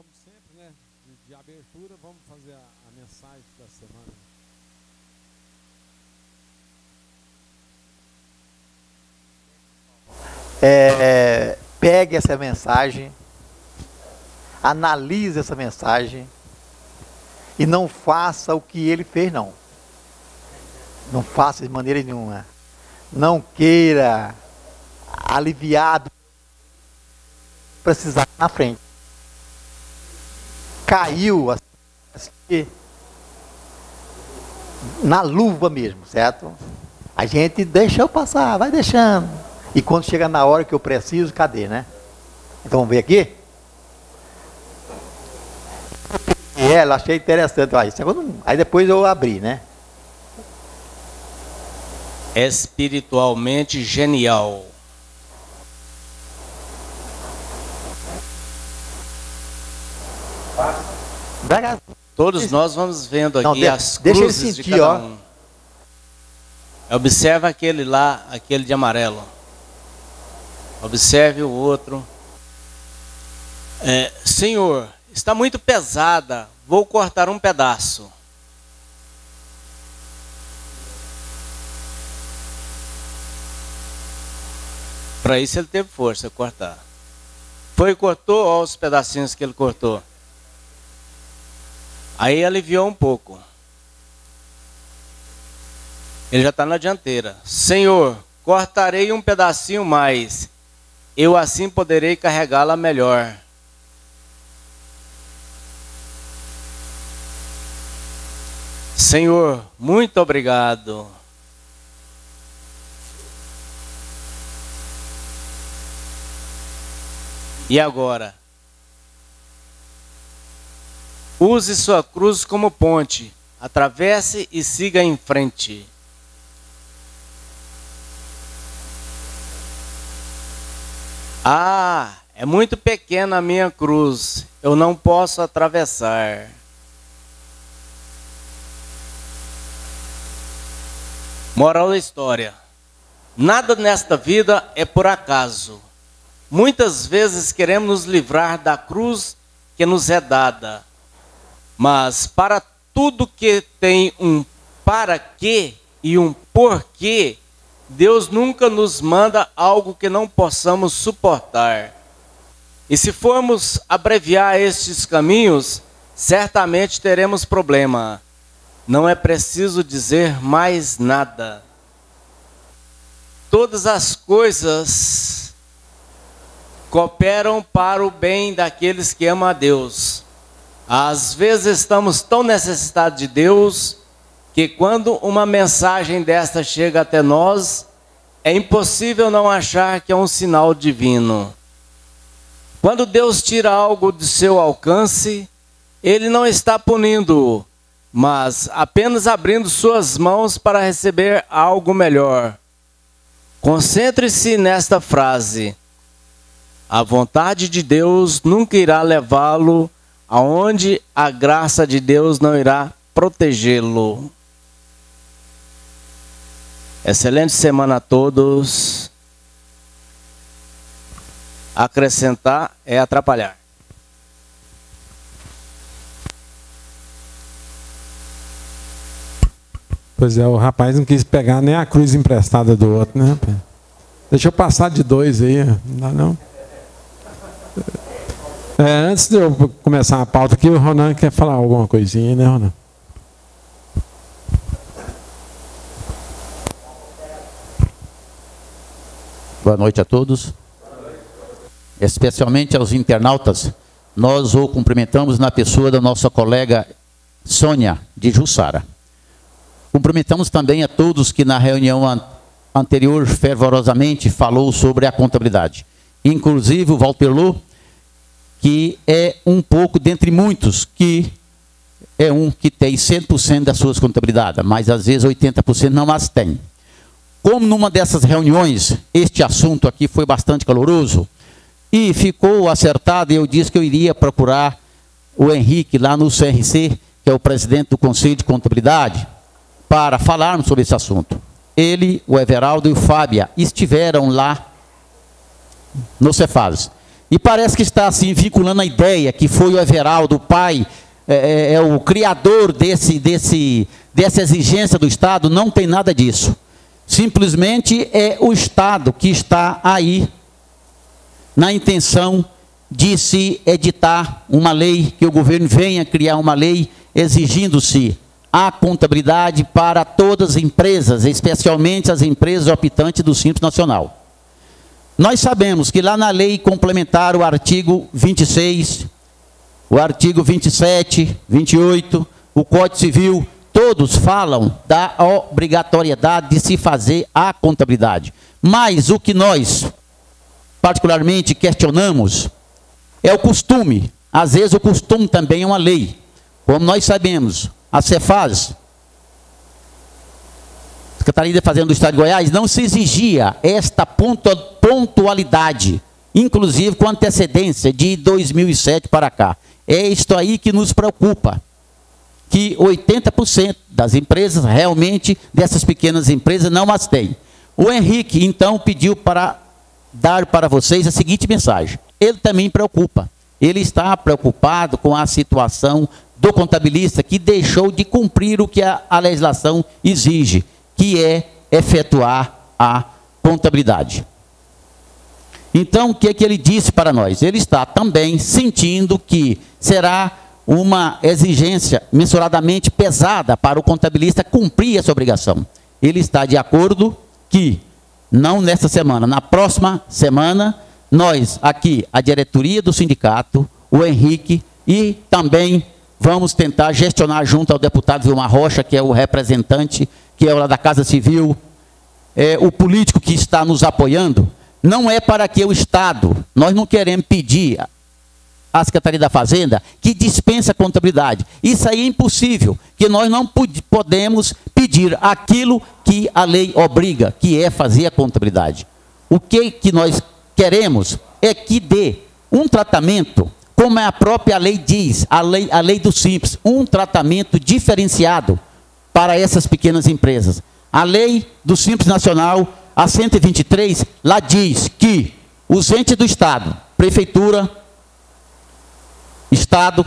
como sempre, né, de abertura, vamos fazer a mensagem da semana. Pegue essa mensagem, analise essa mensagem e não faça o que ele fez, não. Não faça de maneira nenhuma. Não queira aliviado precisar na frente. Caiu assim, na luva mesmo, certo? A gente deixa eu passar, vai deixando. E quando chega na hora que eu preciso, cadê, né? Então vamos ver aqui? Eu achei interessante. Aí depois eu abri, né? Espiritualmente genial. Todos nós vamos vendo aqui as cruzes de cada um. Observa aquele lá, aquele de amarelo. Observe o outro. Senhor, está muito pesada. Vou cortar um pedaço. Para isso ele teve força de cortar. Foi e cortou, olha os pedacinhos que ele cortou. Aí aliviou um pouco. Ele já está na dianteira. Senhor, cortarei um pedacinho mais. Eu assim poderei carregá-la melhor. Senhor, muito obrigado. E agora? Use sua cruz como ponte. Atravesse e siga em frente. Ah, é muito pequena a minha cruz. Eu não posso atravessar. Moral da história. Nada nesta vida é por acaso. Muitas vezes queremos nos livrar da cruz que nos é dada. Mas para tudo que tem um para quê e um porquê, Deus nunca nos manda algo que não possamos suportar. E se formos abreviar estes caminhos, certamente teremos problema. Não é preciso dizer mais nada. Todas as coisas cooperam para o bem daqueles que amam a Deus. Às vezes estamos tão necessitados de Deus que quando uma mensagem desta chega até nós, é impossível não achar que é um sinal divino. Quando Deus tira algo do seu alcance, Ele não está punindo-o, mas apenas abrindo suas mãos para receber algo melhor. Concentre-se nesta frase. A vontade de Deus nunca irá levá-lo aonde a graça de Deus não irá protegê-lo. Excelente semana a todos. Acrescentar é atrapalhar. Pois é, o rapaz não quis pegar nem a cruz emprestada do outro, né? Deixa eu passar de 2 aí, não dá não? Antes de eu começar a pauta aqui, o Ronan quer falar alguma coisinha, né, Ronan? Boa noite a todos. Especialmente aos internautas, nós o cumprimentamos na pessoa da nossa colega Sônia, de Jussara. Cumprimentamos também a todos que na reunião anterior fervorosamente falou sobre a contabilidade. Inclusive o Valterlô, que é um pouco dentre muitos, que é um que tem 100% das suas contabilidades, mas às vezes 80% não as tem. Como numa dessas reuniões, este assunto aqui foi bastante caloroso, e ficou acertado, e eu disse que eu iria procurar o Henrique lá no CRC, que é o presidente do Conselho de Contabilidade, para falarmos sobre esse assunto. Ele, o Everaldo e o Fábia estiveram lá no Cefaz. e parece que está assim vinculando a ideia que foi o Everaldo, o pai, o criador dessa exigência do Estado. Não tem nada disso. Simplesmente é o Estado que está aí na intenção de se editar uma lei, que o governo venha criar uma lei exigindo-se a contabilidade para todas as empresas, especialmente as empresas optantes do Simples Nacional. Nós sabemos que lá na lei complementar, o artigo 26, o artigo 27, 28, o Código Civil, todos falam da obrigatoriedade de se fazer a contabilidade. Mas o que nós particularmente questionamos é o costume. Às vezes o costume também é uma lei. Como nós sabemos, a Cefaz, Secretaria de Fazenda do Estado de Goiás, não se exigia esta pontualidade, inclusive com antecedência de 2007 para cá. É isto aí que nos preocupa, que 80% das empresas, realmente, dessas pequenas empresas, não as têm. O Henrique, então, pediu para dar para vocês a seguinte mensagem. Ele também preocupa. Ele está preocupado com a situação do contabilista que deixou de cumprir o que a legislação exige, que é efetuar a contabilidade. Então, o que é que ele disse para nós? Ele está também sentindo que será uma exigência mensuradamente pesada para o contabilista cumprir essa obrigação. Ele está de acordo que, não nesta semana, na próxima semana, nós aqui, a diretoria do sindicato, o Henrique, e também vamos tentar gestionar junto ao deputado Vilmar Rocha, que é o representante, que é o lá da Casa Civil, o político que está nos apoiando. Não é para que o Estado, nós não queremos pedir à Secretaria da Fazenda que dispense a contabilidade. Isso aí é impossível, que nós não podemos pedir aquilo que a lei obriga, que é fazer a contabilidade. O que nós queremos é que dê um tratamento, como a própria lei diz, a lei do Simples, um tratamento diferenciado para essas pequenas empresas. A lei do Simples Nacional, a 123, lá diz que os entes do Estado, Prefeitura, Estado,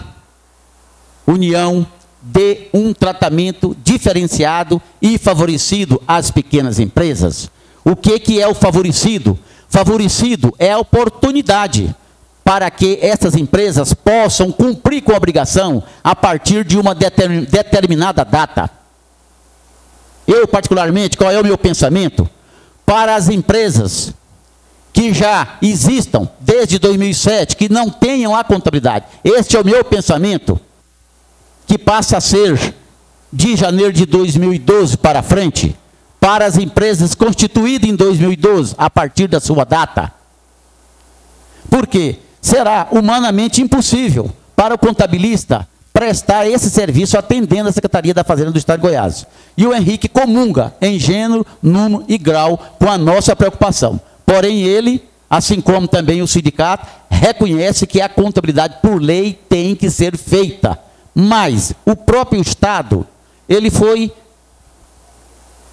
União, dê um tratamento diferenciado e favorecido às pequenas empresas. O que é o favorecido? Favorecido é a oportunidade para que essas empresas possam cumprir com a obrigação a partir de uma determinada data. Eu, particularmente, qual é o meu pensamento? Para as empresas que já existam desde 2007, que não tenham a contabilidade. Este é o meu pensamento, que passa a ser de janeiro de 2012 para frente, para as empresas constituídas em 2012, a partir da sua data. Por quê? Será humanamente impossível para o contabilista prestar esse serviço atendendo a Secretaria da Fazenda do Estado de Goiás. E o Henrique comunga em gênero, número e grau com a nossa preocupação. Porém, ele, assim como também o sindicato, reconhece que a contabilidade por lei tem que ser feita. Mas o próprio Estado, ele foi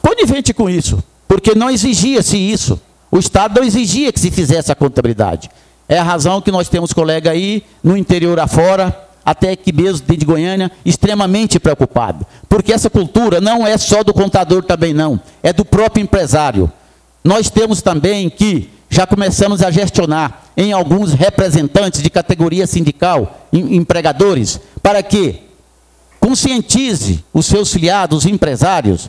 conivente com isso, porque não exigia-se isso. O Estado não exigia que se fizesse a contabilidade. É a razão que nós temos colega aí, no interior afora, até que mesmo dentro de Goiânia, extremamente preocupado. Porque essa cultura não é só do contador também não, é do próprio empresário. Nós temos também que já começamos a gestionar em alguns representantes de categoria sindical, empregadores, para que conscientize os seus filiados, os empresários,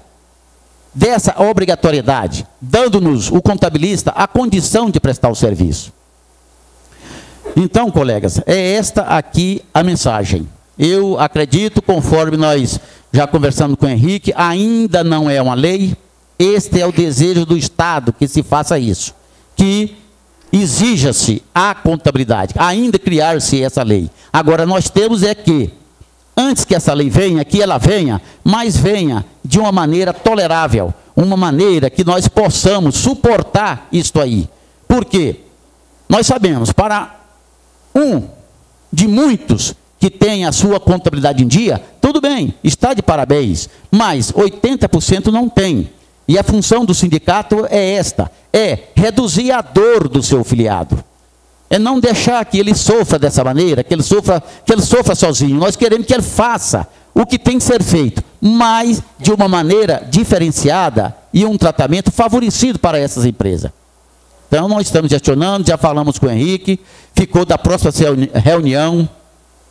dessa obrigatoriedade, dando-nos, o contabilista, a condição de prestar o serviço. Então, colegas, é esta aqui a mensagem. Eu acredito, conforme nós já conversamos com o Henrique, ainda não é uma lei. Este é o desejo do Estado, que se faça isso, que exija-se a contabilidade, ainda criar-se essa lei. Agora, nós temos é que, antes que essa lei venha, que ela venha, mas venha de uma maneira tolerável, uma maneira que nós possamos suportar isto aí. Por quê? Nós sabemos, para um de muitos que tem a sua contabilidade em dia, tudo bem, está de parabéns, mas 80% não tem. E a função do sindicato é esta, é reduzir a dor do seu filiado. É não deixar que ele sofra dessa maneira, que ele sofra sozinho. Nós queremos que ele faça o que tem que ser feito, mas de uma maneira diferenciada e um tratamento favorecido para essas empresas. Então, nós estamos gestionando, já falamos com o Henrique, ficou da próxima reunião,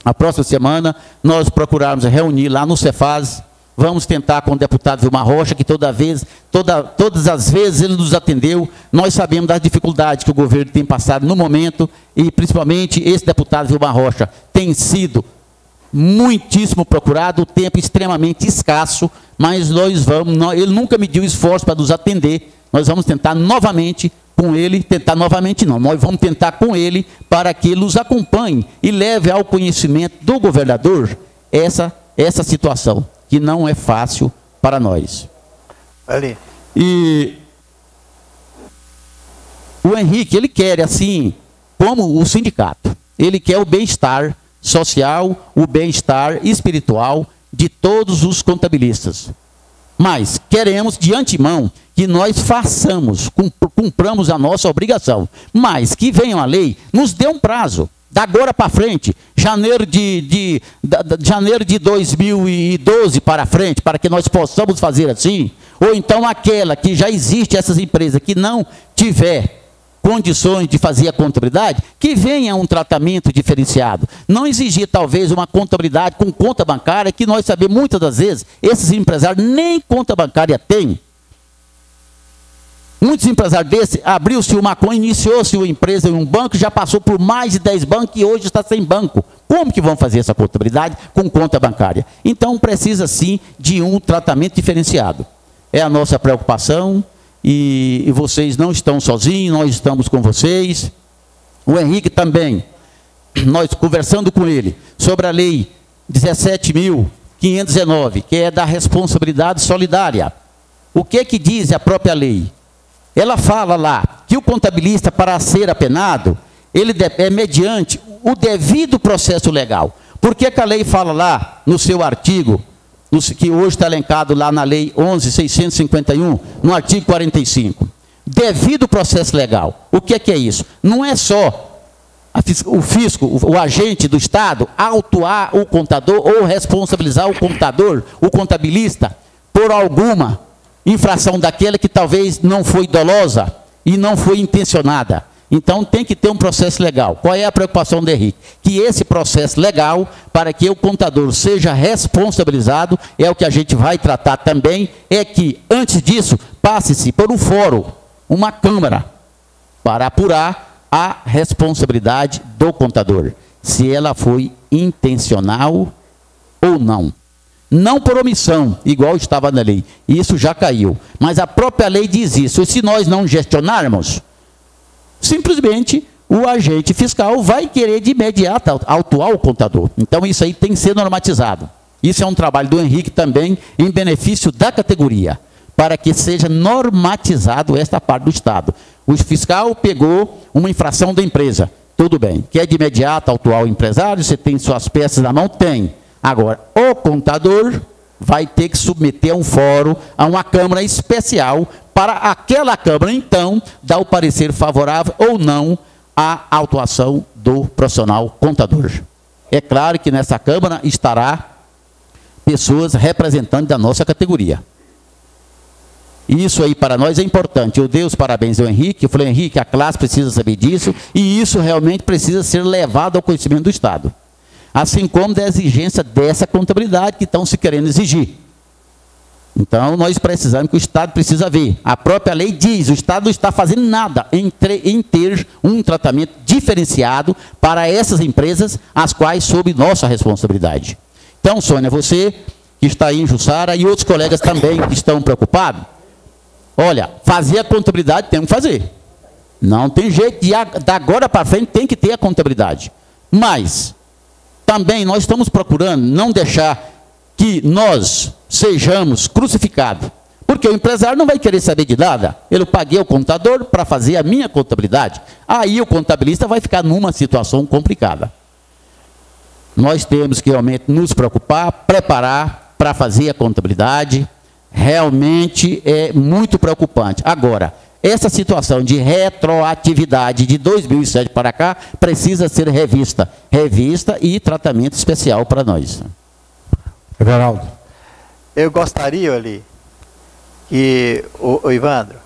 a próxima semana, nós procurarmos reunir lá no Cefaz. Vamos tentar com o deputado Vilmar Rocha, que todas as vezes ele nos atendeu. Nós sabemos das dificuldades que o governo tem passado no momento, e principalmente esse deputado Vilmar Rocha tem sido muitíssimo procurado, o tempo extremamente escasso, mas ele nunca mediu esforço para nos atender. Nós vamos tentar novamente com ele, nós vamos tentar com ele para que ele nos acompanhe e leve ao conhecimento do governador essa situação, que não é fácil para nós. Ali. E o Henrique, ele quer, assim, como o sindicato, ele quer o bem-estar social, o bem-estar espiritual de todos os contabilistas. Mas queremos, de antemão, que nós cumpramos a nossa obrigação. Mas que venha a lei, nos dê um prazo. Da agora para frente, janeiro de 2012 para frente, para que nós possamos fazer assim, ou então aquela que já existe, essas empresas que não tiver condições de fazer a contabilidade, que venha um tratamento diferenciado. Não exigir talvez uma contabilidade com conta bancária, que nós sabemos muitas das vezes, esses empresários nem conta bancária têm. Muitos empresários desses, abriu-se uma conta, iniciou-se uma empresa em um banco, já passou por mais de 10 bancos e hoje está sem banco. Como que vão fazer essa contabilidade com conta bancária? Então precisa sim de um tratamento diferenciado. É a nossa preocupação, e vocês não estão sozinhos, nós estamos com vocês. O Henrique também, nós conversando com ele sobre a lei 17.519, que é da responsabilidade solidária. O que diz a própria lei? Ela fala lá que o contabilista, para ser apenado, ele é mediante o devido processo legal. Por que a lei fala lá no seu artigo, que hoje está elencado lá na lei 11.651, no artigo 45? Devido processo legal. O que é isso? Não é só o fisco, o agente do Estado, autuar o contador ou responsabilizar o contabilista, por alguma infração daquela que talvez não foi dolosa e não foi intencionada. Então tem que ter um processo legal. Qual é a preocupação do Henrique? Que esse processo legal, para que o contador seja responsabilizado, é o que a gente vai tratar também, é que antes disso passe-se por um fórum, uma câmara, para apurar a responsabilidade do contador, se ela foi intencional ou não. Não por omissão, igual estava na lei. Isso já caiu. Mas a própria lei diz isso. E se nós não gestionarmos, simplesmente o agente fiscal vai querer de imediato autuar o contador. Então isso aí tem que ser normatizado. Isso é um trabalho do Henrique também, em benefício da categoria, para que seja normatizado esta parte do Estado. O fiscal pegou uma infração da empresa. Tudo bem. Quer de imediato autuar o empresário? Você tem suas peças na mão? Tem. Agora, o contador vai ter que submeter a um fórum, a uma câmara especial, para aquela câmara, então, dar o parecer favorável ou não à autuação do profissional contador. É claro que nessa câmara estará pessoas representantes da nossa categoria. Isso aí para nós é importante. Eu dei os parabéns ao Henrique, eu falei, Henrique, a classe precisa saber disso, e isso realmente precisa ser levado ao conhecimento do Estado. Assim como da exigência dessa contabilidade que estão se querendo exigir. Então, nós precisamos que o Estado precisa ver. A própria lei diz, o Estado não está fazendo nada em ter um tratamento diferenciado para essas empresas, as quais sob nossa responsabilidade. Então, Sônia, você que está aí em Jussara e outros colegas também que estão preocupados, olha, fazer a contabilidade temos que fazer. Não tem jeito, da agora para frente tem que ter a contabilidade. Mas também nós estamos procurando não deixar que nós sejamos crucificados. Porque o empresário não vai querer saber de nada. Eu paguei o contador para fazer a minha contabilidade. Aí o contabilista vai ficar numa situação complicada. Nós temos que realmente nos preocupar, preparar para fazer a contabilidade. Realmente é muito preocupante. Agora, essa situação de retroatividade de 2007 para cá precisa ser revista e tratamento especial para nós. Everaldo. Eu gostaria ali que o Ivandro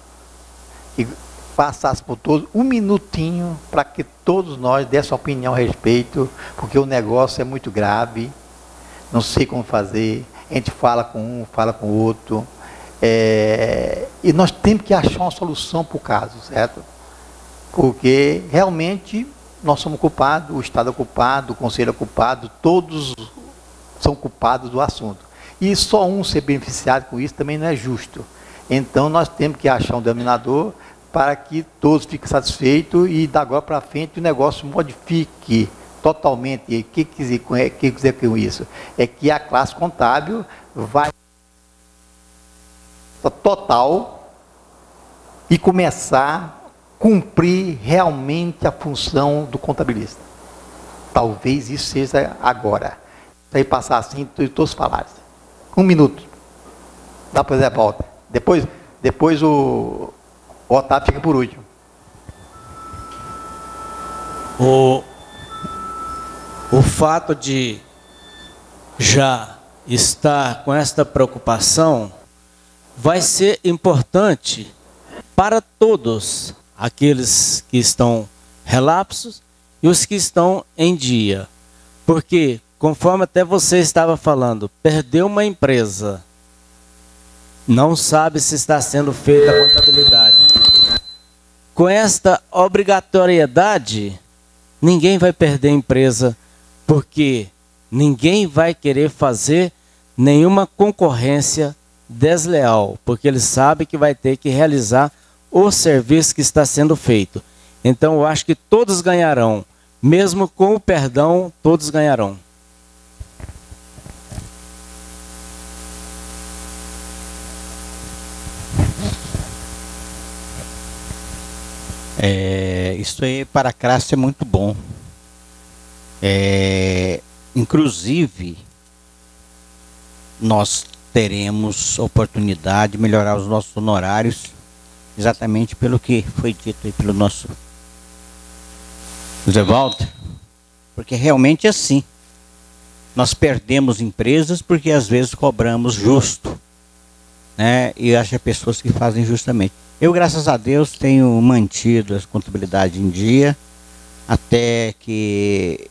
que passasse por todos um minutinho para que todos nós dessem opinião a respeito, porque o negócio é muito grave, não sei como fazer, a gente fala com um, fala com o outro, e nós temos que achar uma solução para o caso, certo? Porque realmente nós somos culpados, o Estado é culpado, o Conselho é culpado, todos são culpados do assunto. E só um ser beneficiado com isso também não é justo. Então nós temos que achar um denominador para que todos fiquem satisfeitos e da agora para frente o negócio modifique totalmente. O que quiser com isso? É que a classe contábil vai total e começar a cumprir realmente a função do contabilista. Talvez isso seja agora. Aí passar assim e todos falarem. Um minuto. Dá para fazer a volta. Depois o Otávio fica por último. O fato de já estar com esta preocupação vai ser importante para todos aqueles que estão relapsos e os que estão em dia. Porque, conforme até você estava falando, perdeu uma empresa, não sabe se está sendo feita a contabilidade. Com esta obrigatoriedade, ninguém vai perder a empresa, porque ninguém vai querer fazer nenhuma concorrência desleal, porque ele sabe que vai ter que realizar o serviço que está sendo feito. Então, eu acho que todos ganharão, mesmo com o perdão, todos ganharão. Isso aí para a classe é muito bom. Inclusive, nós teremos oportunidade de melhorar os nossos honorários, exatamente pelo que foi dito aí pelo nosso José Walter, porque realmente é assim. Nós perdemos empresas porque às vezes cobramos justo, né? E acha pessoas que fazem justamente. Eu, graças a Deus, tenho mantido a contabilidade em dia, até que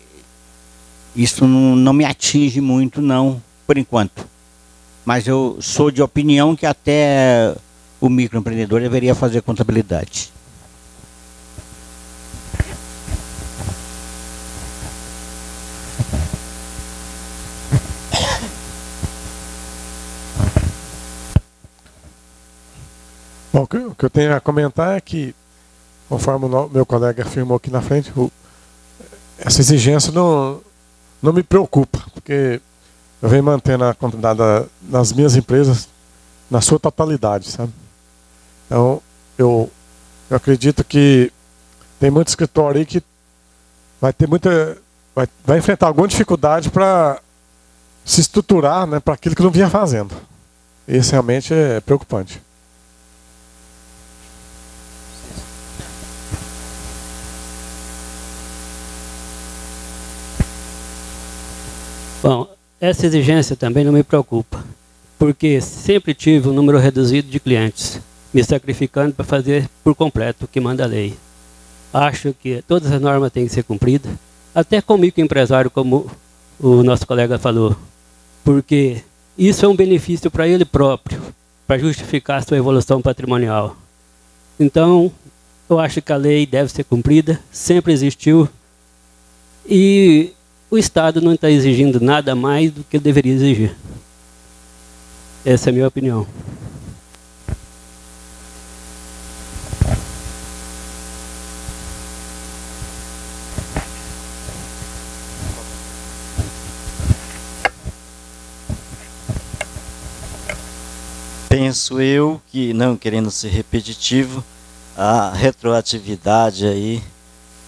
isso não me atinge muito, não, por enquanto. Mas eu sou de opinião que até o microempreendedor deveria fazer contabilidade. Bom, o que eu tenho a comentar é que, conforme o meu colega afirmou aqui na frente, essa exigência não me preocupa, porque eu venho mantendo a contabilidade nas minhas empresas na sua totalidade, sabe? Então, eu acredito que tem muito escritório aí que vai ter vai enfrentar alguma dificuldade para se estruturar, né, para aquilo que não vinha fazendo. Isso realmente é preocupante. Bom, essa exigência também não me preocupa, porque sempre tive um número reduzido de clientes, me sacrificando para fazer por completo o que manda a lei. Acho que todas as normas têm que ser cumpridas, até com o microempresário, como o nosso colega falou, porque isso é um benefício para ele próprio, para justificar a sua evolução patrimonial. Então, eu acho que a lei deve ser cumprida, sempre existiu, e o Estado não está exigindo nada mais do que ele deveria exigir. Essa é a minha opinião. Penso eu que, não querendo ser repetitivo, a retroatividade aí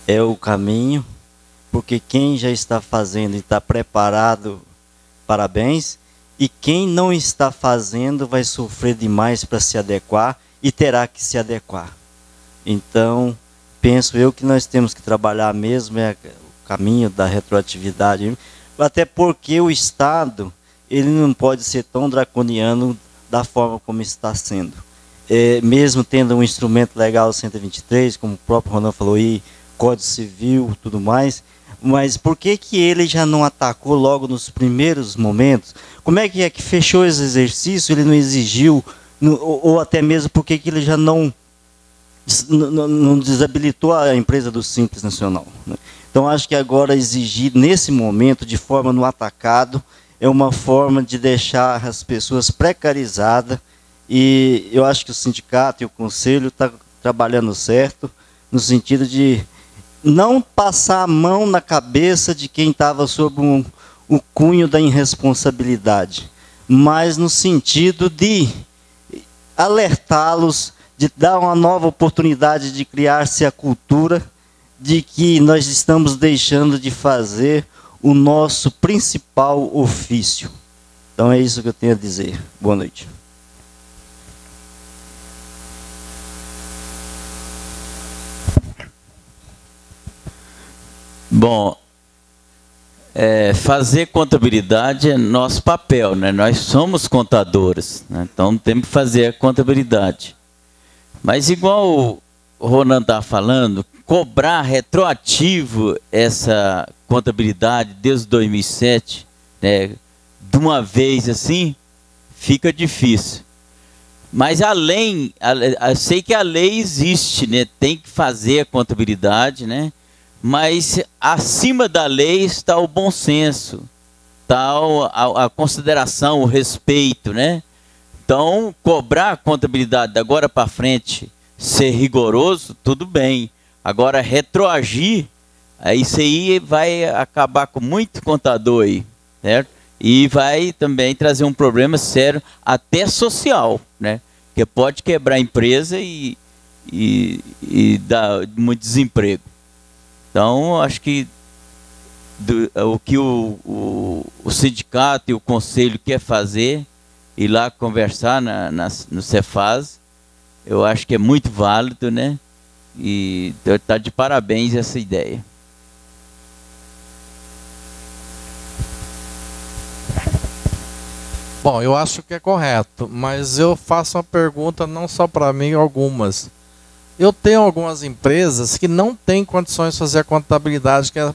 é o caminho, porque quem já está fazendo e está preparado, parabéns, e quem não está fazendo vai sofrer demais para se adequar e terá que se adequar. Então, penso eu que nós temos que trabalhar mesmo o caminho da retroatividade, até porque o Estado ele não pode ser tão draconiano da forma como está sendo. Mesmo tendo um instrumento legal 123, como o próprio Ronan falou aí, Código Civil, tudo mais, mas por que ele já não atacou logo nos primeiros momentos? Como é que fechou esse exercício, ele não exigiu, ou até mesmo por que ele já não desabilitou a empresa do Simples Nacional, né? Então acho que agora exigir nesse momento, de forma no atacado, é uma forma de deixar as pessoas precarizadas, e eu acho que o sindicato e o conselho estão trabalhando certo, no sentido de não passar a mão na cabeça de quem estava sob o cunho da irresponsabilidade, mas no sentido de alertá-los, de dar uma nova oportunidade de criar-se a cultura de que nós estamos deixando de fazer o nosso principal ofício. Então é isso que eu tenho a dizer. Boa noite. Bom, fazer contabilidade é nosso papel, né? Nós somos contadores, né? Então temos que fazer a contabilidade. Mas igual o Ronan está falando, cobrar retroativo essa contabilidade desde 2007, né, de uma vez assim, fica difícil. Mas além, eu sei que a lei existe, né, tem que fazer a contabilidade, né, mas acima da lei está o bom senso, está a consideração, o respeito, né? Então, cobrar a contabilidade de agora para frente, ser rigoroso, tudo bem. Agora, retroagir, isso aí vai acabar com muito contador aí, certo? E vai também trazer um problema sério, até social, né? Que pode quebrar a empresa e dar muito desemprego. Então, acho que o que o sindicato e o conselho quer fazer, ir lá conversar no Cefaz, eu acho que é muito válido, né? E está de parabéns essa ideia. Bom, eu acho que é correto, mas eu faço uma pergunta não só para mim, algumas. Eu tenho algumas empresas que não têm condições de fazer a contabilidade, que é,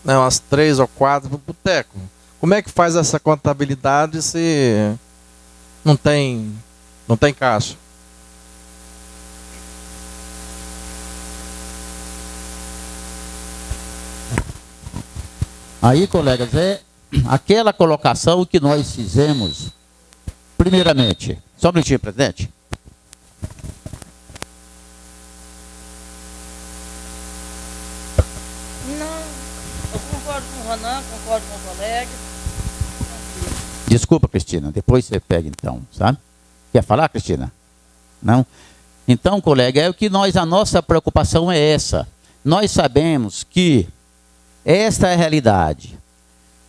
né, umas 3 ou 4 para o boteco. Como é que faz essa contabilidade se não tem caixa? Aí, colegas, é aquela colocação que nós fizemos, primeiramente. Só um minutinho, presidente. Não, eu concordo com o Ronan, concordo com o colega. Desculpa, Cristina, depois você pega então, sabe? Quer falar, Cristina? Não? Então, colega, é o que a nossa preocupação é essa. Nós sabemos que esta é a realidade.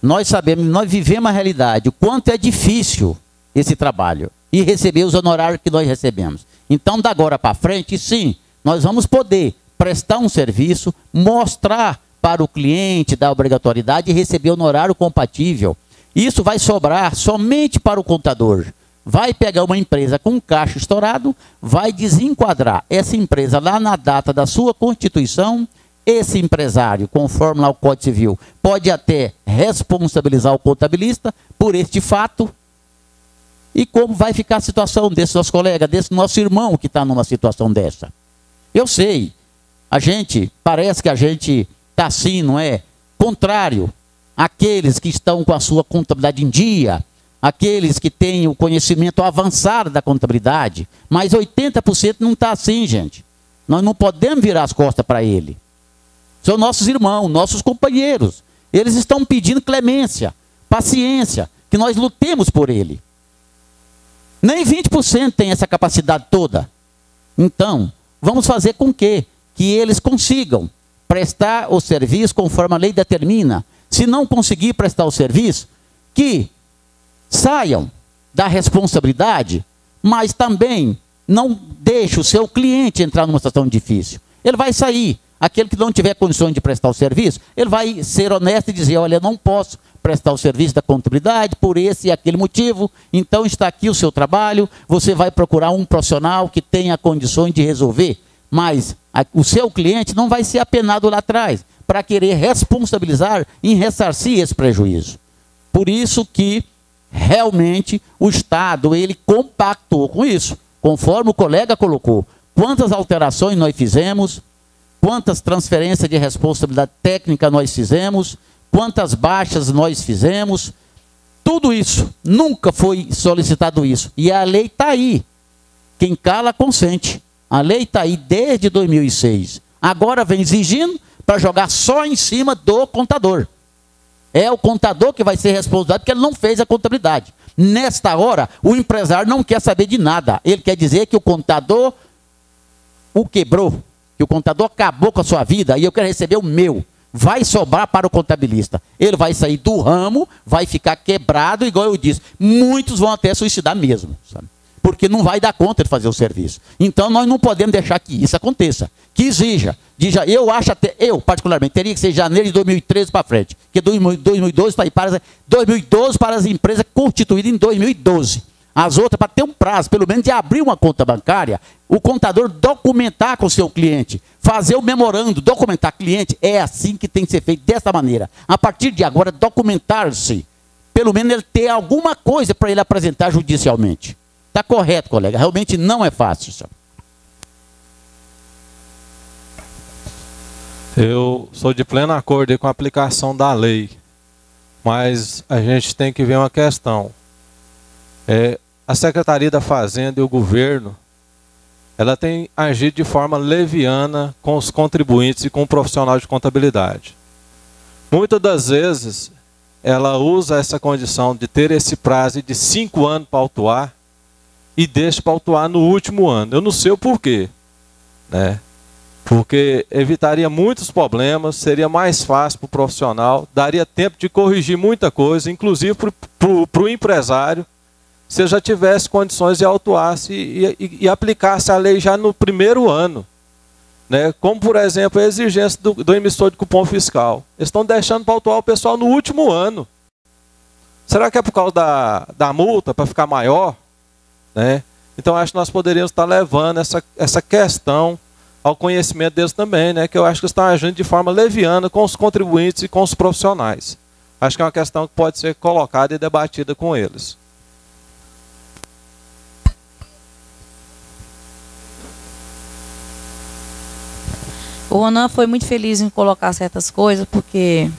Nós sabemos, nós vivemos a realidade, o quanto é difícil esse trabalho e receber os honorários que nós recebemos. Então, da agora para frente, sim, nós vamos poder prestar um serviço, mostrar para o cliente da obrigatoriedade e receber honorário compatível. Isso vai sobrar somente para o contador. Vai pegar uma empresa com caixa estourado, vai desenquadrar essa empresa lá na data da sua constituição. Esse empresário, conforme lá o Código Civil, pode até responsabilizar o contabilista por este fato. E como vai ficar a situação desse nosso colega, desse nosso irmão que está numa situação dessa? Eu sei, parece que a gente está assim, não é? Contrário àqueles que estão com a sua contabilidade em dia, aqueles que têm o conhecimento avançado da contabilidade, mas 80% não está assim, gente. Nós não podemos virar as costas para ele. São nossos irmãos, nossos companheiros. Eles estão pedindo clemência, paciência, que nós lutemos por ele. Nem 20% tem essa capacidade toda. Então, vamos fazer com que eles consigam prestar o serviço conforme a lei determina. Se não conseguir prestar o serviço, que saiam da responsabilidade, mas também Não deixe o seu cliente entrar numa situação difícil. Ele vai sair. Aquele que não tiver condições de prestar o serviço, ele vai ser honesto e dizer, olha, eu não posso prestar o serviço da contabilidade por esse e aquele motivo, então está aqui o seu trabalho, você vai procurar um profissional que tenha condições de resolver, mas o seu cliente não vai ser apenado lá atrás, para querer responsabilizar e ressarcir esse prejuízo. Por isso que, realmente, o Estado, ele compactou com isso, conforme o colega colocou. Quantas alterações nós fizemos, quantas transferências de responsabilidade técnica nós fizemos, quantas baixas nós fizemos, tudo isso, nunca foi solicitado isso. E a lei está aí. Quem cala, consente. A lei está aí desde 2006. Agora vem exigindo para jogar só em cima do contador. É o contador que vai ser responsável porque ele não fez a contabilidade. Nesta hora, o empresário não quer saber de nada. Ele quer dizer que o contador o quebrou, que o contador acabou com a sua vida e eu quero receber o meu. Vai sobrar para o contabilista. Ele vai sair do ramo, vai ficar quebrado, igual eu disse. Muitos vão até suicidar mesmo, sabe? Porque não vai dar conta de fazer o serviço. Então nós não podemos deixar que isso aconteça. Que exija. Eu acho até, eu particularmente, teria que ser janeiro de 2013 para frente. Porque 2012 para as empresas constituídas em 2012. As outras, para ter um prazo, pelo menos, de abrir uma conta bancária, o contador documentar com o seu cliente, fazer o memorando, documentar cliente, é assim que tem que ser feito, dessa maneira. A partir de agora, documentar-se, pelo menos ele ter alguma coisa para ele apresentar judicialmente. Está correto, colega, realmente não é fácil. Senhor. Eu sou de pleno acordo com a aplicação da lei, mas a gente tem que ver uma questão. A Secretaria da Fazenda e o governo, ela tem agido de forma leviana com os contribuintes e com o profissional de contabilidade. Muitas das vezes, ela usa essa condição de ter esse prazo de 5 anos para autuar e deixa para autuar no último ano. Eu não sei o porquê, né? Porque evitaria muitos problemas, seria mais fácil para o profissional, daria tempo de corrigir muita coisa, inclusive para o empresário, se eu já tivesse condições de autuar-se e aplicasse a lei já no primeiro ano. Né? Como, por exemplo, a exigência do emissor de cupom fiscal. Eles estão deixando para autuar o pessoal no último ano. Será que é por causa da multa, para ficar maior? Né? Então, acho que nós poderíamos estar levando essa questão ao conhecimento deles também, né? Que eu acho que estão agindo de forma leviana com os contribuintes e com os profissionais. Acho que é uma questão que pode ser colocada e debatida com eles. O Ronan foi muito feliz em colocar certas coisas, porque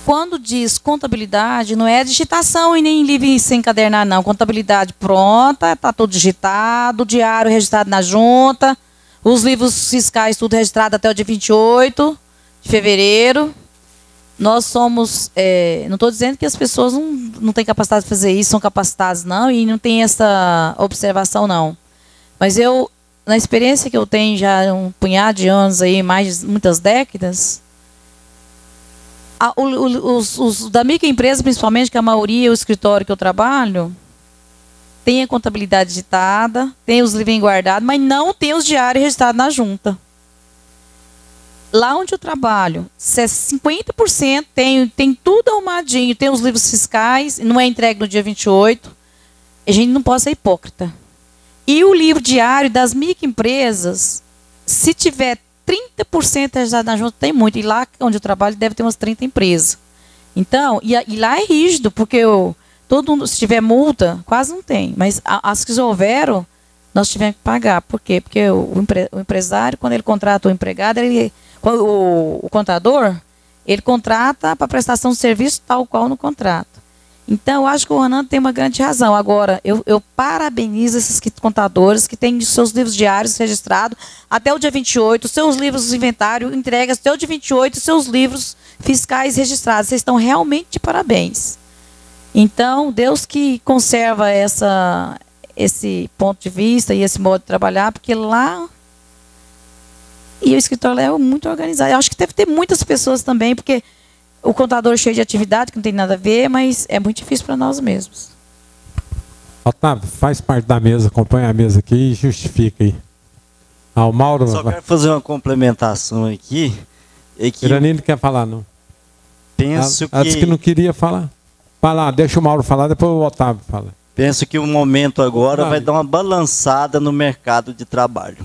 quando diz contabilidade, não é digitação e nem livre sem encadernar, não. Contabilidade pronta, está tudo digitado, diário registrado na junta, os livros fiscais tudo registrado até o dia 28 de fevereiro. Nós somos, não estou dizendo que as pessoas não têm capacidade de fazer isso, são capacitadas não, e não tem essa observação não. Mas eu, na experiência que eu tenho já um punhado de anos, aí, muitas décadas, os da microempresa, principalmente, que a maioria, o escritório que eu trabalho, tem a contabilidade digitada, tem os livros guardados, mas não tem os diários registrados na junta. Lá onde eu trabalho, 50% tem tudo arrumadinho, tem os livros fiscais, não é entregue no dia 28. A gente não pode ser hipócrita. E o livro diário das microempresas, se tiver 30% registrado na junta, tem muito. E lá onde eu trabalho deve ter umas 30 empresas. Então, e lá é rígido, porque todo mundo, se tiver multa, quase não tem. Mas as que houveram, nós tivemos que pagar. Por quê? Porque o empresário, quando ele contrata o empregado, o contador, ele contrata para prestação de serviço tal qual no contrato. Então, eu acho que o Ronan tem uma grande razão. Agora, eu parabenizo esses contadores que têm seus livros diários registrados até o dia 28, seus livros de inventário entregues até o dia 28, seus livros fiscais registrados. Vocês estão realmente de parabéns. Então, Deus que conserva esse ponto de vista e esse modo de trabalhar, porque lá... E o escritório lá é muito organizado. Eu acho que deve ter muitas pessoas também, porque... O contador cheio de atividade, que não tem nada a ver, mas é muito difícil para nós mesmos. Otávio, faz parte da mesa, acompanha a mesa aqui e justifica aí. O Mauro... Só quero fazer uma complementação aqui. Iranildo quer falar, não? Penso ela disse que não queria falar. Fala, deixa o Mauro falar, depois o Otávio fala. Penso que o momento agora vai dar uma balançada no mercado de trabalho.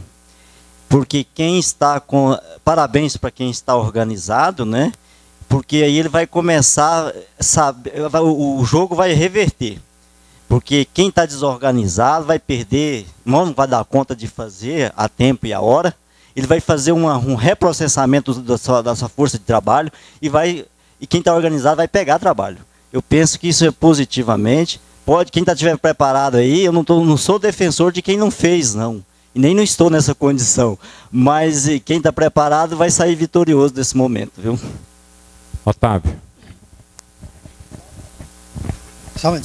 Porque quem está com... Parabéns para quem está organizado, né? Porque aí ele vai começar, o jogo vai reverter. Porque quem está desorganizado vai perder, não vai dar conta de fazer a tempo e a hora. Ele vai fazer um reprocessamento da sua força de trabalho e quem está organizado vai pegar trabalho. Eu penso que isso é positivamente. Quem estiver preparado aí, eu não sou defensor de quem não fez, não. E nem não estou nessa condição. Mas quem está preparado vai sair vitorioso desse momento, viu? Otávio.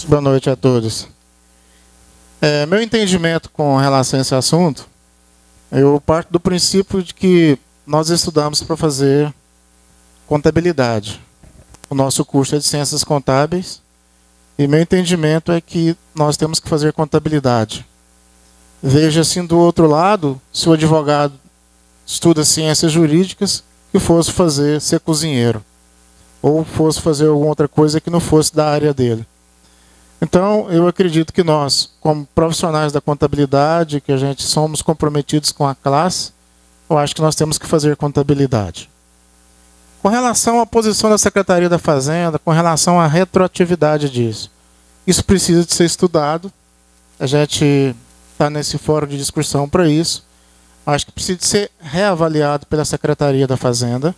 Boa noite a todos. Meu entendimento com relação a esse assunto, eu parto do princípio de que nós estudamos para fazer contabilidade. O nosso curso é de ciências contábeis e meu entendimento é que nós temos que fazer contabilidade. Veja assim do outro lado, se o advogado estuda ciências jurídicas, que fosse ser cozinheiro, ou fosse fazer alguma outra coisa que não fosse da área dele. Então, eu acredito que nós, como profissionais da contabilidade, que a gente somos comprometidos com a classe, eu acho que nós temos que fazer contabilidade. Com relação à posição da Secretaria da Fazenda, com relação à retroatividade disso, isso precisa de ser estudado. A gente está nesse fórum de discussão para isso. Acho que precisa de ser reavaliado pela Secretaria da Fazenda,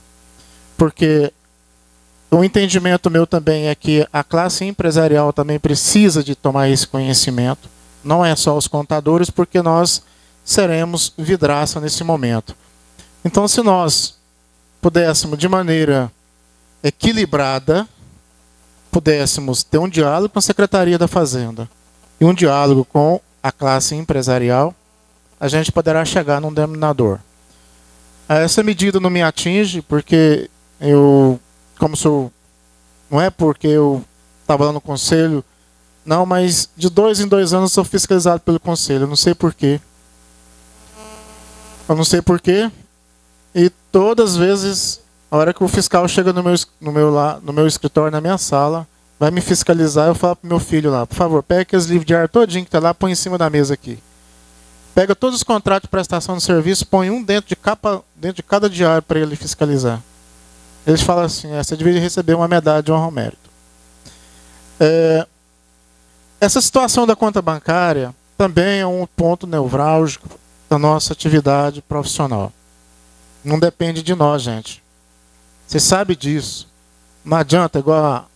porque o entendimento meu também é que a classe empresarial também precisa de tomar esse conhecimento. Não é só os contadores, porque nós seremos vidraça nesse momento. Então, se nós pudéssemos, de maneira equilibrada, pudéssemos ter um diálogo com a Secretaria da Fazenda e um diálogo com a classe empresarial, a gente poderá chegar num denominador. Essa medida não me atinge, porque eu... não é porque eu estava lá no conselho, não, mas de 2 em 2 anos eu sou fiscalizado pelo conselho, eu não sei porquê. E todas as vezes, a hora que o fiscal chega no meu escritório, na minha sala, vai me fiscalizar, eu falo para o meu filho lá, por favor, pega aqueles livros de ar todinho que está lá, põe em cima da mesa aqui. Pega todos os contratos de prestação de serviço, põe um dentro de cada diário para ele fiscalizar. Eles falam assim, você deveria receber uma medalha de honra ao mérito. Essa situação da conta bancária também é um ponto nevrálgico da nossa atividade profissional. Não depende de nós, gente. Você sabe disso. Não adianta, igual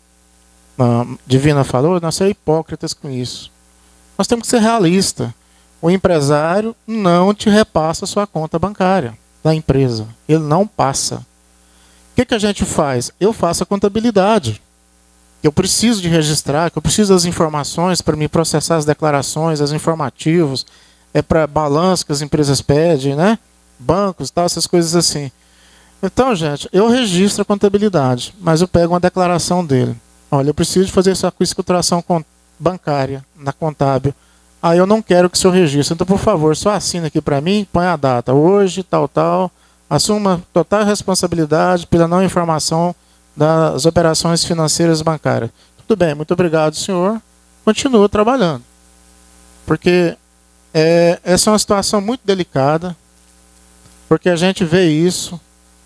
a Divina falou, nós somos hipócritas com isso. Nós temos que ser realistas. O empresário não te repassa a sua conta bancária da empresa. Ele não passa. O que a gente faz? Eu faço a contabilidade. Eu preciso de registrar, eu preciso das informações para me processar as declarações, os informativos, para balanço que as empresas pedem, né? Bancos, tal, essas coisas assim. Então, gente, eu registro a contabilidade, mas eu pego uma declaração dele. Olha, eu preciso de fazer essa escrituração bancária na contábil. Aí eu não quero que o senhor registre. Então, por favor, só assina aqui para mim, põe a data. Hoje, tal. Assuma total responsabilidade pela não informação das operações financeiras bancárias. Tudo bem, muito obrigado, senhor. Continua trabalhando. Porque essa é uma situação muito delicada, porque a gente vê isso,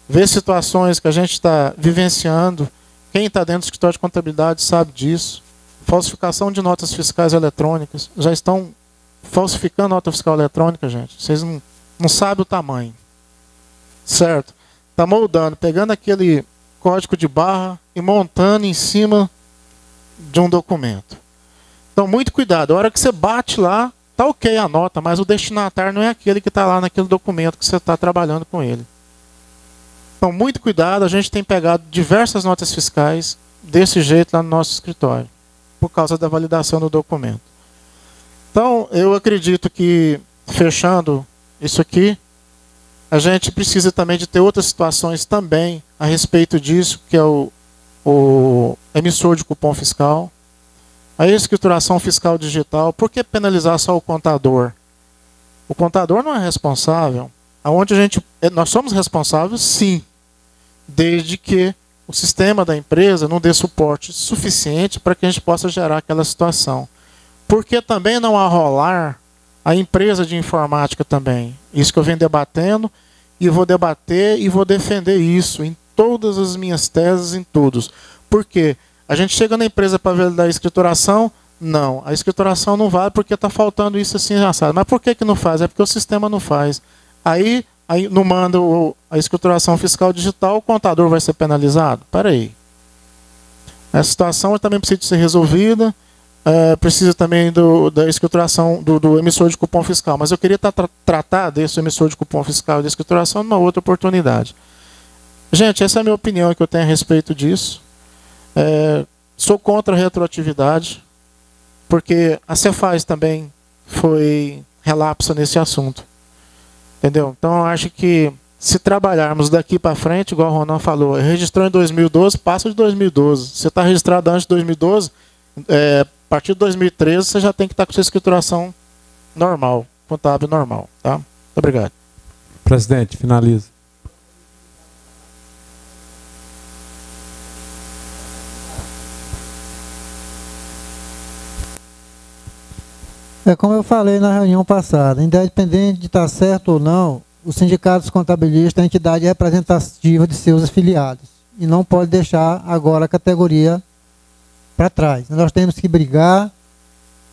vê situações que a gente está vivenciando. Quem está dentro do escritório de contabilidade sabe disso. Falsificação de notas fiscais eletrônicas. Já estão falsificando nota fiscal eletrônica, gente. Vocês não sabem o tamanho. Certo? Está moldando, pegando aquele código de barra e montando em cima de um documento. Então, muito cuidado. A hora que você bate lá, tá ok a nota, mas o destinatário não é aquele que está lá naquele documento que você está trabalhando com ele. Então, muito cuidado. A gente tem pegado diversas notas fiscais desse jeito lá no nosso escritório, por causa da validação do documento. Então, eu acredito que, fechando isso aqui, a gente precisa também de ter outras situações também a respeito disso, que é o emissor de cupom fiscal. A escrituração fiscal digital, por que penalizar só o contador? O contador não é responsável. Nós somos responsáveis, sim, desde que o sistema da empresa não dê suporte suficiente para que a gente possa gerar aquela situação. Porque também não arrolar a empresa de informática também. Isso que eu venho debatendo, e vou debater e vou defender isso em todas as minhas teses, em todos. Por quê? A gente chega na empresa para validar a escrituração, não. A escrituração não vale porque está faltando isso assim, assado. Mas por que não faz? É porque o sistema não faz. Aí não manda a escrituração fiscal digital, o contador vai ser penalizado? Espera aí. Essa situação também precisa ser resolvida. Precisa também da escrituração do emissor de cupom fiscal. Mas eu queria tratar desse emissor de cupom fiscal e da escrituração numa outra oportunidade. Gente, essa é a minha opinião que eu tenho a respeito disso. Sou contra a retroatividade, porque a Cefaz também foi relapsa nesse assunto. Entendeu? Então eu acho que se trabalharmos daqui para frente, igual o Ronan falou, registrou em 2012, passa de 2012. Você está registrado antes de 2012, a partir de 2013 você já tem que estar com sua escrituração normal, contábil normal. Tá? Muito obrigado. Presidente, finaliza. Como eu falei na reunião passada, independente de estar certo ou não, o sindicato dos contabilistas é a entidade representativa de seus afiliados e não pode deixar agora a categoria para trás. Nós temos que brigar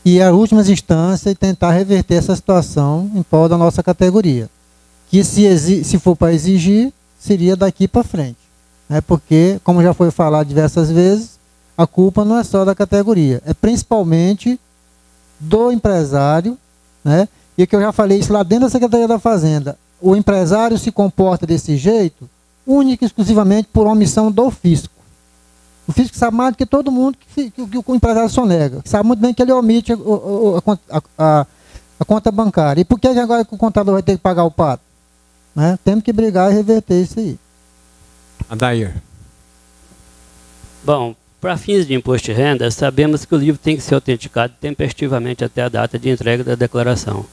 e ir às últimas instâncias e tentar reverter essa situação em prol da nossa categoria. Que se for para exigir, seria daqui para frente. Porque, como já foi falado diversas vezes, a culpa não é só da categoria, é principalmente do empresário, né? E que eu já falei isso lá dentro da Secretaria da Fazenda. O empresário se comporta desse jeito única e exclusivamente por omissão do fisco. O fisco sabe mais do que todo mundo que o empresário sonega. Sabe muito bem que ele omite a conta bancária. E por que agora que o contador vai ter que pagar o pato? Né? Temos que brigar e reverter isso aí. Adair. Bom, para fins de imposto de renda, sabemos que o livro tem que ser autenticado tempestivamente até a data de entrega da declaração.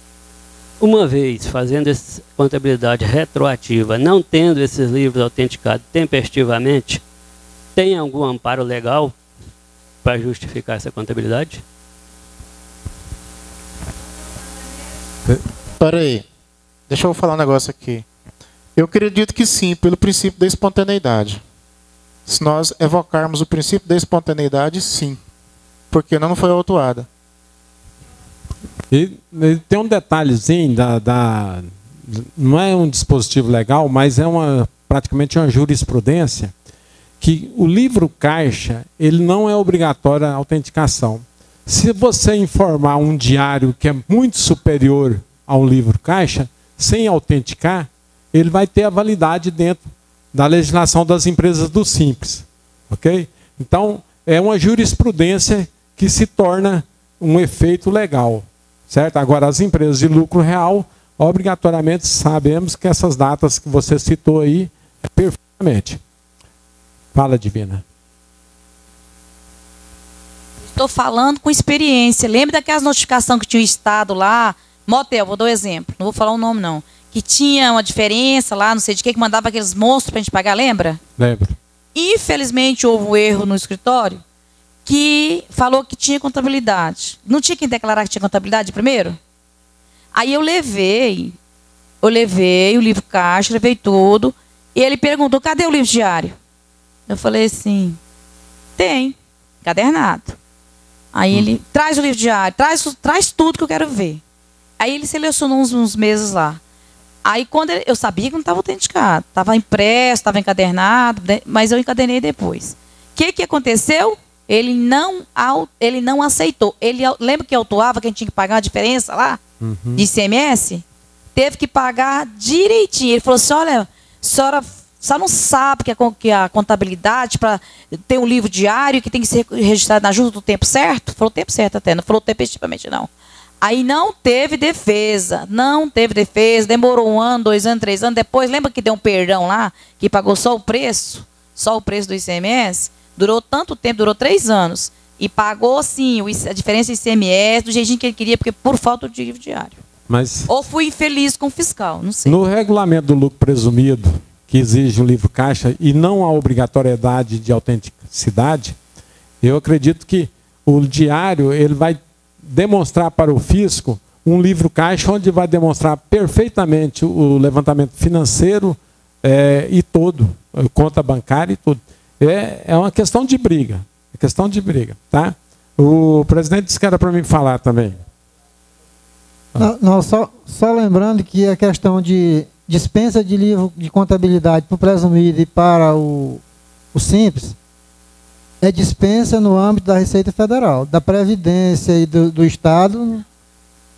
Uma vez fazendo essa contabilidade retroativa, não tendo esses livros autenticados tempestivamente, tem algum amparo legal para justificar essa contabilidade? Espera aí. Deixa eu falar um negócio aqui. Eu acredito que sim, pelo princípio da espontaneidade. Se nós evocarmos o princípio da espontaneidade, sim. Porque não foi autuada. E tem um detalhezinho não é um dispositivo legal, mas é praticamente uma jurisprudência, que o livro caixa, ele não é obrigatório a autenticação. Se você informar um diário que é muito superior ao livro caixa, sem autenticar, ele vai ter a validade dentro da legislação das empresas do Simples. Ok? Então, é uma jurisprudência que se torna um efeito legal. Certo? Agora, as empresas de lucro real, obrigatoriamente sabemos que essas datas que você citou aí, é perfeitamente. Fala, Divina. Estou falando com experiência. Lembra daquelas notificações que tinha o Estado lá? Motel, vou dar um exemplo. Não vou falar o nome, não. Que tinha uma diferença lá, não sei de que mandava aqueles monstros para a gente pagar, lembra? Lembro. Infelizmente, houve um erro no escritório que falou que tinha contabilidade. Não tinha quem declarar que tinha contabilidade primeiro? Aí eu levei o livro caixa, levei tudo, e ele perguntou, cadê o livro diário? Eu falei assim, tem, encadernado. Aí ele, traz o livro diário, traz tudo que eu quero ver. Aí ele selecionou uns meses lá. Aí quando eu sabia que não estava autenticado, estava impresso, estava encadernado, mas eu encadernei depois. O que aconteceu? Ele não aceitou. Lembra que eu autuava que a gente tinha que pagar a diferença lá? De ICMS? Teve que pagar direitinho. Ele falou assim, olha, a senhora não sabe que a contabilidade para ter um livro diário que tem que ser registrado na junta do tempo certo? Falou o tempo certo até, não falou tempestivamente não. Aí não teve defesa, demorou 1 ano, 2 anos, 3 anos, depois lembra que deu um perdão lá, que pagou só o preço do ICMS? Durou tanto tempo, durou 3 anos. e pagou, sim, a diferença do ICMS, do jeitinho que ele queria, porque por falta do livro diário. Mas, ou fui infeliz com o fiscal, não sei. No regulamento do lucro presumido, que exige o livro caixa e não a obrigatoriedade de autenticidade, eu acredito que o diário ele vai demonstrar para o fisco um livro caixa onde vai demonstrar perfeitamente o levantamento financeiro e todo, conta bancária e tudo. É uma questão de briga. É questão de briga, tá? O presidente disse que era para mim falar também. Não, só lembrando que a questão de dispensa de livro de contabilidade para o presumido e para o simples é dispensa no âmbito da Receita Federal. Da Previdência e do Estado,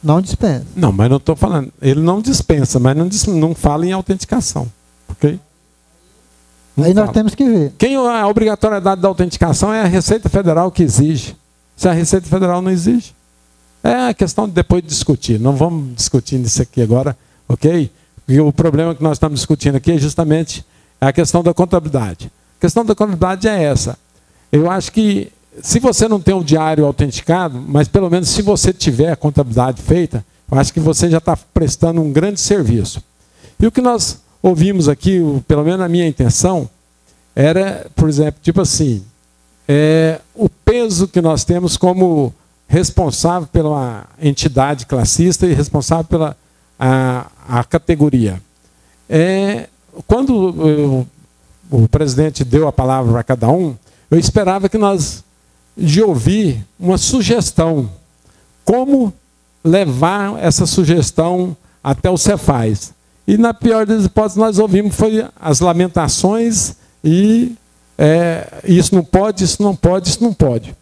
não dispensa. Não, mas não estou falando. Ele não dispensa, mas não fala em autenticação. Ok? Não aí fala. Nós temos que ver. A obrigatoriedade da autenticação é a Receita Federal que exige. Se a Receita Federal não exige, é a questão de depois discutir. Não vamos discutir isso aqui agora, ok? Porque o problema que nós estamos discutindo aqui é justamente a questão da contabilidade. A questão da contabilidade é essa. Eu acho que, se você não tem o diário autenticado, mas pelo menos se você tiver a contabilidade feita, eu acho que você já está prestando um grande serviço. E o que nós ouvimos aqui, pelo menos a minha intenção, era, por exemplo, tipo assim, o peso que nós temos como responsável pela entidade classista e responsável pela a categoria. Quando o presidente deu a palavra para cada um, eu esperava que nós de ouvir uma sugestão. Como levar essa sugestão até o Cefaz. E, na pior das hipóteses, nós ouvimos foi as lamentações e isso não pode, isso não pode, isso não pode.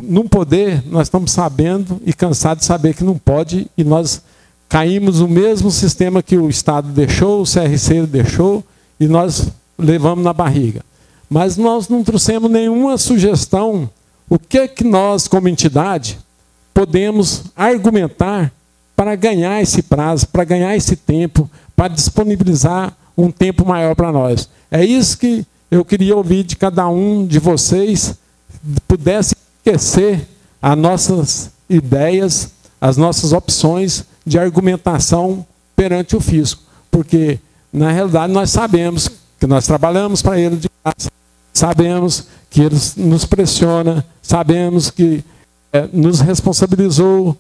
Não poder, nós estamos sabendo e cansados de saber que não pode, e nós caímos no mesmo sistema que o Estado deixou, o CRC deixou, e nós levamos na barriga. Mas nós não trouxemos nenhuma sugestão. O que é que nós, como entidade, podemos argumentar para ganhar esse prazo, para ganhar esse tempo, para disponibilizar um tempo maior para nós? É isso que eu queria ouvir de cada um de vocês, pudesse esquecer as nossas ideias, as nossas opções de argumentação perante o fisco. Porque, na realidade, nós sabemos que nós trabalhamos para ele de graça, sabemos que ele nos pressiona, sabemos que nos responsabilizou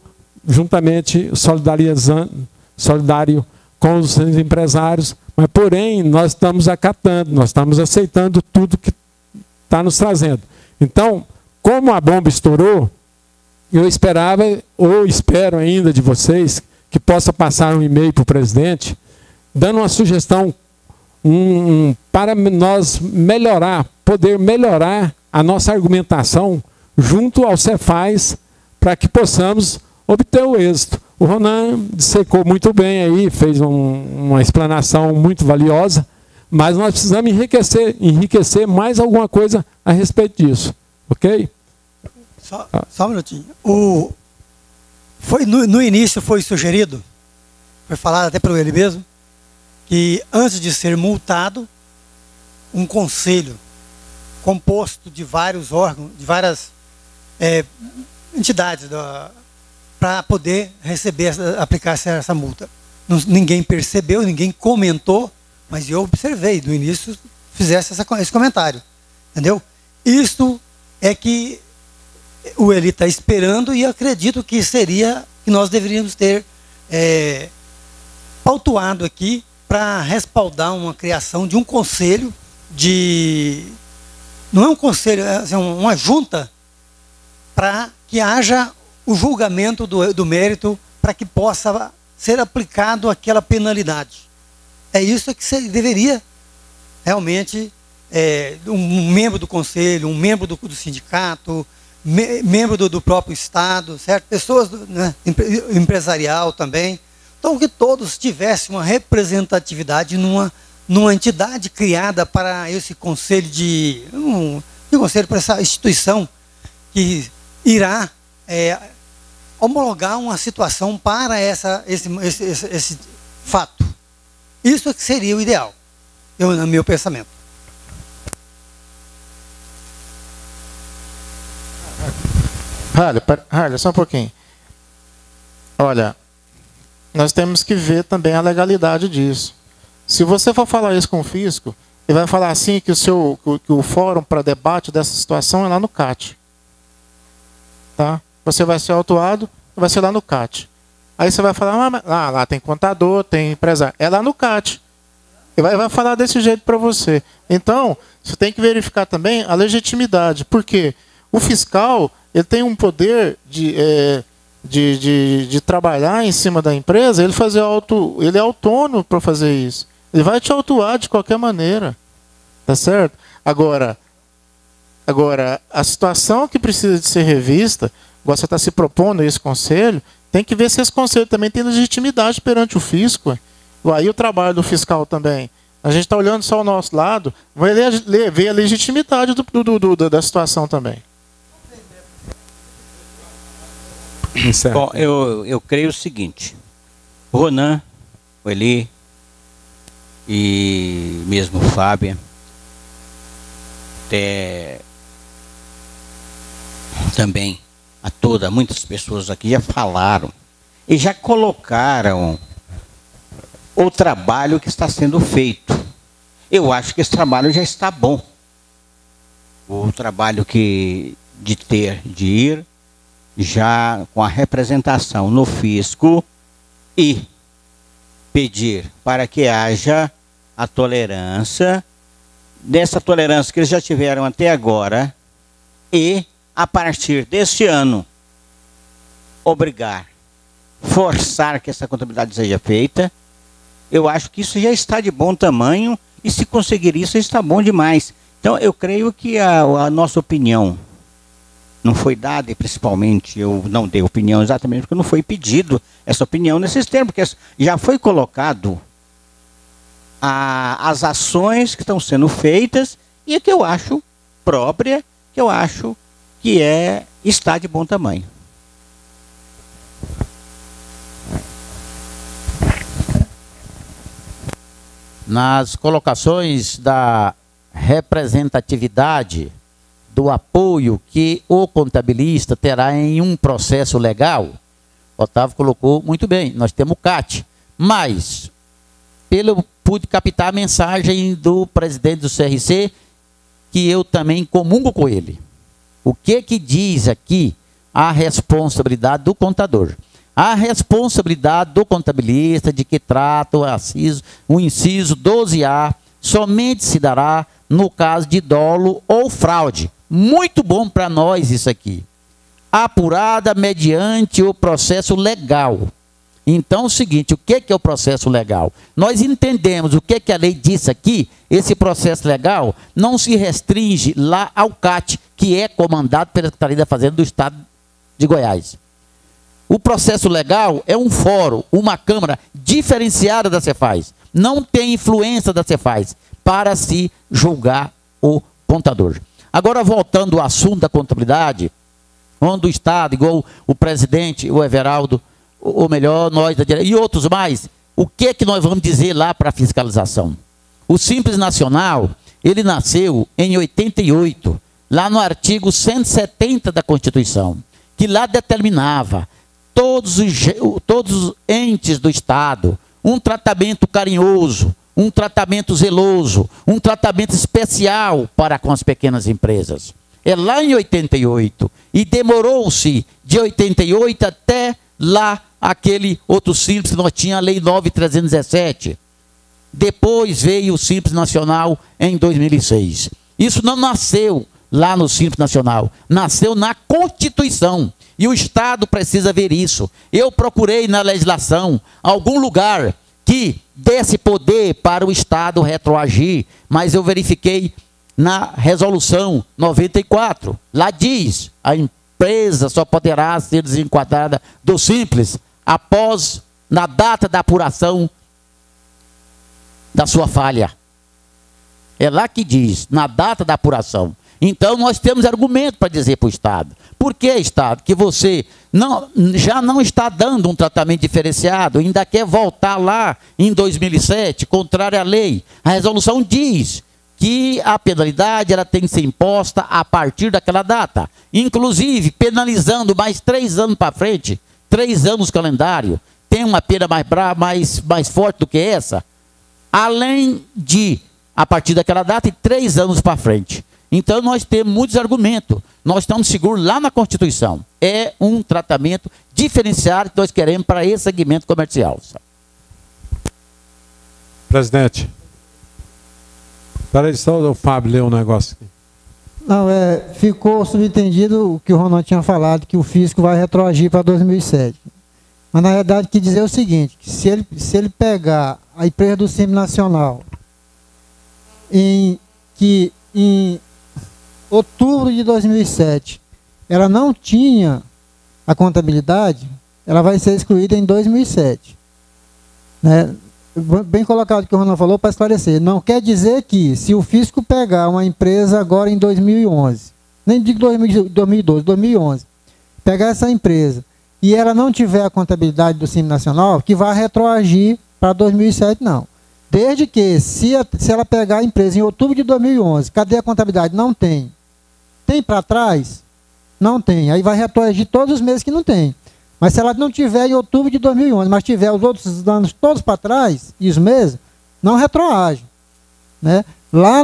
juntamente solidário com os empresários, mas, porém, nós estamos acatando, nós estamos aceitando tudo que está nos trazendo. Então, como a bomba estourou, eu esperava, ou espero ainda de vocês, que possa passar um e-mail para o presidente, dando uma sugestão para nós poder melhorar a nossa argumentação junto ao Cefaz, para que possamos obter o êxito. O Ronan dissecou muito bem aí, fez uma explanação muito valiosa, mas nós precisamos enriquecer mais alguma coisa a respeito disso. Ok? Só um minutinho. No início foi sugerido, foi falado até pelo ele mesmo, que antes de ser multado, um conselho composto de vários órgãos, de várias entidades, para poder aplicar essa multa. Ninguém percebeu, ninguém comentou, mas eu observei, do início, fizesse esse comentário. Entendeu? Isso é que o Eli está esperando, e acredito que que nós deveríamos ter autuado aqui para respaldar uma criação de um conselho não é um conselho, é uma junta, para que haja o julgamento do mérito, para que possa ser aplicado aquela penalidade. É isso que deveria realmente um membro do conselho, um membro do sindicato, membro do próprio Estado, certo? Pessoas empresarial também. Então, que todos tivessem uma representatividade numa entidade criada para esse conselho conselho para essa instituição que irá homologar uma situação para esse fato. Isso que seria o ideal, no meu pensamento. Harley, só um pouquinho. Olha, nós temos que ver também a legalidade disso. Se você for falar isso com o fisco, ele vai falar assim que o fórum para debate dessa situação é lá no CAT. Tá? Você vai ser autuado, vai ser lá no CAT. Aí você vai falar, lá tem contador, tem empresário. É lá no CAT. Ele vai falar desse jeito para você. Então, você tem que verificar também a legitimidade. Por quê? O fiscal, ele tem um poder de trabalhar em cima da empresa, ele é autônomo para fazer isso. Ele vai te autuar de qualquer maneira. Tá certo? Agora, a situação que precisa de ser revista, você está se propondo esse conselho, tem que ver se esse conselho também tem legitimidade perante o fisco. Aí o trabalho do fiscal também. A gente está olhando só o nosso lado, vai ver a legitimidade da situação também. Bom, eu creio o seguinte. O Ronan, o Eli e mesmo o Fábio, até também muitas pessoas aqui já falaram e já colocaram o trabalho que está sendo feito. Eu acho que esse trabalho já está bom. O trabalho de ir já com a representação no fisco e pedir para que haja a tolerância, dessa tolerância que eles já tiveram até agora, e a partir deste ano forçar que essa contabilidade seja feita. Eu acho que isso já está de bom tamanho, e se conseguir isso, está bom demais. Então, eu creio que a nossa opinião não foi dada, e principalmente eu não dei opinião exatamente porque não foi pedido essa opinião nesses termos, porque já foi colocado as ações que estão sendo feitas, e que eu acho própria, que eu acho que está de bom tamanho. Nas colocações da representatividade, do apoio que o contabilista terá em um processo legal, Otávio colocou muito bem, nós temos o CAT, mas pude captar a mensagem do presidente do CRC, que eu também comungo com ele. O que diz aqui a responsabilidade do contador? A responsabilidade do contabilista de que trata o inciso 12A somente se dará no caso de dolo ou fraude. Muito bom para nós isso aqui. Apurada mediante o processo legal. Então, é o seguinte, o que é o processo legal? Nós entendemos o que a lei disse aqui, esse processo legal não se restringe lá ao CAT, que é comandado pela Secretaria da Fazenda do Estado de Goiás. O processo legal é um fórum, uma câmara diferenciada da Cefaz. Não tem influência da Cefaz para se julgar o contador. Agora, voltando ao assunto da contabilidade, onde o Estado, igual o presidente, o Everaldo, ou melhor, nós da direita, e outros mais, o que nós vamos dizer lá para a fiscalização? O Simples Nacional, ele nasceu em 88, lá no artigo 170 da Constituição, que lá determinava todos os entes do Estado um tratamento carinhoso, um tratamento zeloso, um tratamento especial para com as pequenas empresas. É lá em 88, e demorou-se de 88 até lá aquele outro Simples, que nós tínhamos a Lei 9.317. Depois veio o Simples Nacional em 2006. Isso não nasceu lá no Simples Nacional, nasceu na Constituição. E o Estado precisa ver isso. Eu procurei na legislação algum lugar que desse poder para o Estado retroagir, mas eu verifiquei na Resolução 94. Lá diz, a empresa só poderá ser desenquadrada do Simples na data da apuração da sua falha. É lá que diz, na data da apuração. Então, nós temos argumento para dizer para o Estado. Por que, Estado? Que você já não está dando um tratamento diferenciado, ainda quer voltar lá em 2007, contrário à lei. A resolução diz que a penalidade ela tem que ser imposta a partir daquela data. Inclusive, penalizando mais 3 anos para frente, 3 anos calendário, tem uma pena mais forte do que essa, além de, a partir daquela data, e 3 anos para frente. Então, nós temos muitos argumentos. Nós estamos seguros lá na Constituição. É um tratamento diferenciado que nós queremos para esse segmento comercial. Presidente. Espera aí, só o Fábio ler um negócio aqui. Não, ficou subentendido o que o Ronaldo tinha falado, que o fisco vai retroagir para 2007. Mas, na verdade, quer dizer o seguinte, que se ele pegar a empresa do Simples Nacional, que em outubro de 2007, ela não tinha a contabilidade, ela vai ser excluída em 2007. Né? Bem colocado o que o Ronaldo falou para esclarecer. Não quer dizer que, se o fisco pegar uma empresa agora em 2011, nem digo 2012, 2011, pegar essa empresa e ela não tiver a contabilidade do Simples Nacional, que vai retroagir para 2007, não. Desde que, se ela pegar a empresa em outubro de 2011, cadê a contabilidade? Não tem. Tem para trás? Não tem. Aí vai retroagir todos os meses que não tem. Mas se ela não tiver em outubro de 2011, mas tiver os outros anos todos para trás, e os meses, não retroage. Né? Lá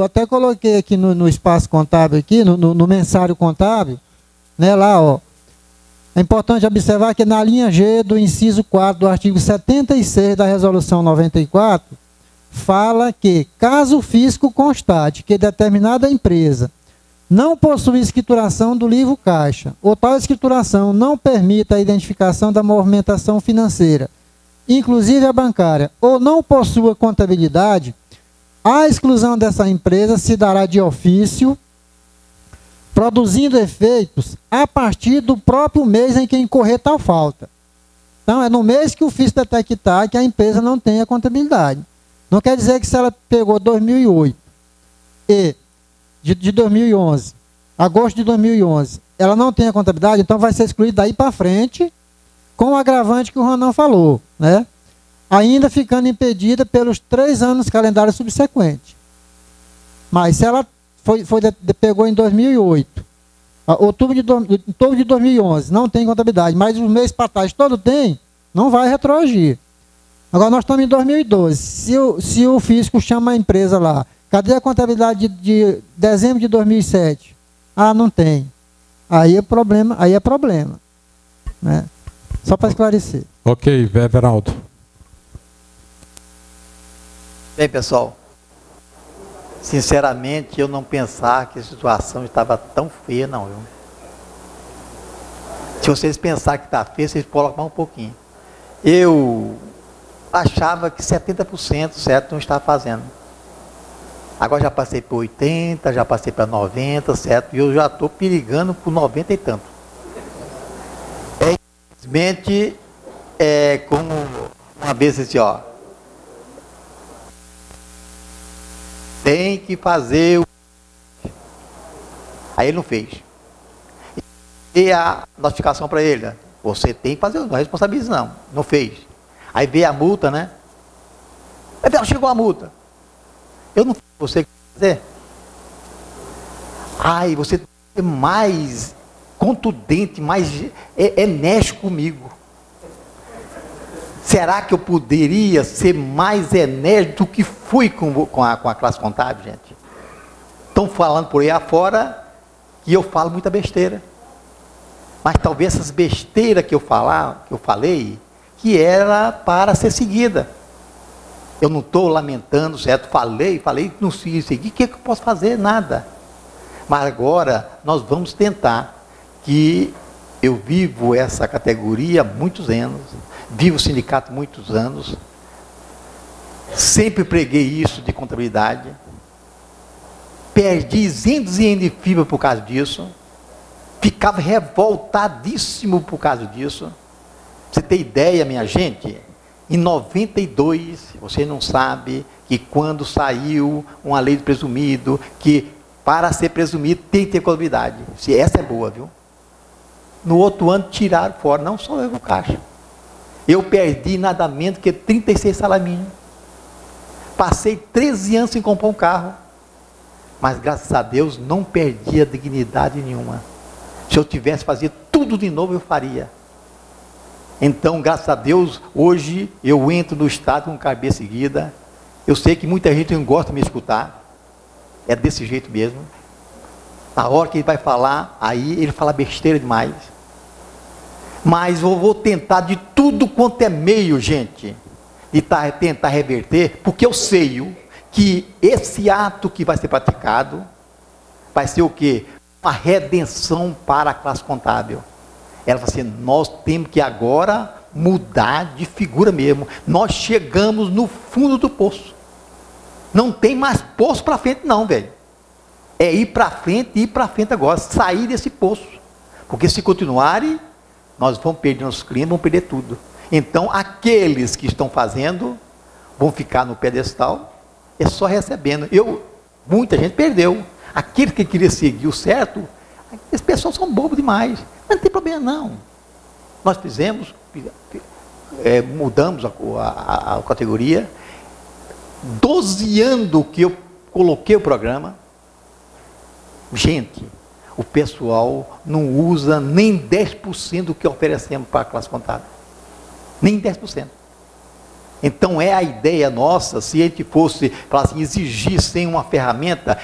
até coloquei aqui no espaço contábil, aqui, no mensário contábil, né, lá, ó. É importante observar que na linha G do inciso 4 do artigo 76 da Resolução 94, fala que, caso o fisco constate que determinada empresa não possui escrituração do livro caixa, ou tal escrituração não permita a identificação da movimentação financeira, inclusive a bancária, ou não possua contabilidade, a exclusão dessa empresa se dará de ofício, produzindo efeitos a partir do próprio mês em que incorrer tal falta. Então, é no mês que o fisco detectar que a empresa não tem a contabilidade. Não quer dizer que, se ela pegou 2008 e de 2011, agosto de 2011, ela não tem a contabilidade, então vai ser excluída daí para frente, com o agravante que o Ronaldo falou, né? Ainda ficando impedida pelos 3 anos calendário subsequente. Mas se ela pegou em 2008, outubro de 2011, não tem contabilidade, mas os meses para trás todo tem, não vai retroagir. Agora nós estamos em 2012, se o fisco chama a empresa lá, cadê a contabilidade de dezembro de 2007? Ah, não tem. Aí é problema. Né? Só para esclarecer. Ok, Everaldo. Bem, pessoal, sinceramente, eu não pensava que a situação estava tão feia, não. Viu? Se vocês pensarem que está feio, vocês podem colocar um pouquinho. Eu achava que 70% certo não estava fazendo. Agora já passei por 80%, já passei para 90%, certo? E eu já estou perigando por 90% e tanto. Infelizmente, como uma vez assim, ó. Tem que fazer o... Aí ele não fez. E a notificação para ele, né? Você tem que fazer, não responsabiliza não. Não fez. Aí veio a multa, né? Aí chegou a multa. Eu não fiz você fazer. Ai, você tem que ser mais contundente, mais enérgico comigo. Será que eu poderia ser mais enérgico do que fui com a classe contábil, gente? Estão falando por aí afora que eu falo muita besteira. Mas talvez essas besteiras que eu falei, que era para ser seguida. Eu não estou lamentando, certo? Falei, não segui. O que eu posso fazer? Nada. Mas agora nós vamos tentar, que eu vivo essa categoria há muitos anos, vivo o sindicato há muitos anos, sempre preguei isso de contabilidade, perdi zindos e de fibra por causa disso, ficava revoltadíssimo por causa disso. Pra você ter ideia, minha gente, em 92, você não sabe que quando saiu uma lei do presumido, que para ser presumido tem que ter contabilidade. Se essa é boa, viu? No outro ano tiraram fora, não só eu no caixa. Eu perdi nada menos que 36 salários mínimos. Passei 13 anos sem comprar um carro. Mas graças a Deus não perdi a dignidade nenhuma. Se eu tivesse fazer tudo de novo, eu faria. Então, graças a Deus, hoje eu entro no Estado com cabeça erguida. Eu sei que muita gente não gosta de me escutar. É desse jeito mesmo. Na hora que ele vai falar, aí ele fala besteira demais. Mas eu vou tentar de tudo quanto é meio, gente, de tentar reverter, porque eu sei que esse ato que vai ser praticado vai ser o quê? Uma redenção para a classe contábil. Ela fala assim, nós temos que agora mudar de figura mesmo. Nós chegamos no fundo do poço. Não tem mais poço para frente não, velho. É ir para frente agora, sair desse poço. Porque se continuarem, nós vamos perder nossos clientes, vamos perder tudo. Então, aqueles que estão fazendo, vão ficar no pedestal, é só recebendo. Muita gente perdeu. Aqueles que queriam seguir o certo, esses pessoal são bobos demais. Mas não tem problema não. Nós fizemos, mudamos a categoria, 12 anos que eu coloquei o programa, gente, o pessoal não usa nem 10% do que oferecemos para a classe contábil. Nem 10%. Então é a ideia nossa, se a gente fosse falar assim, exigir sem uma ferramenta,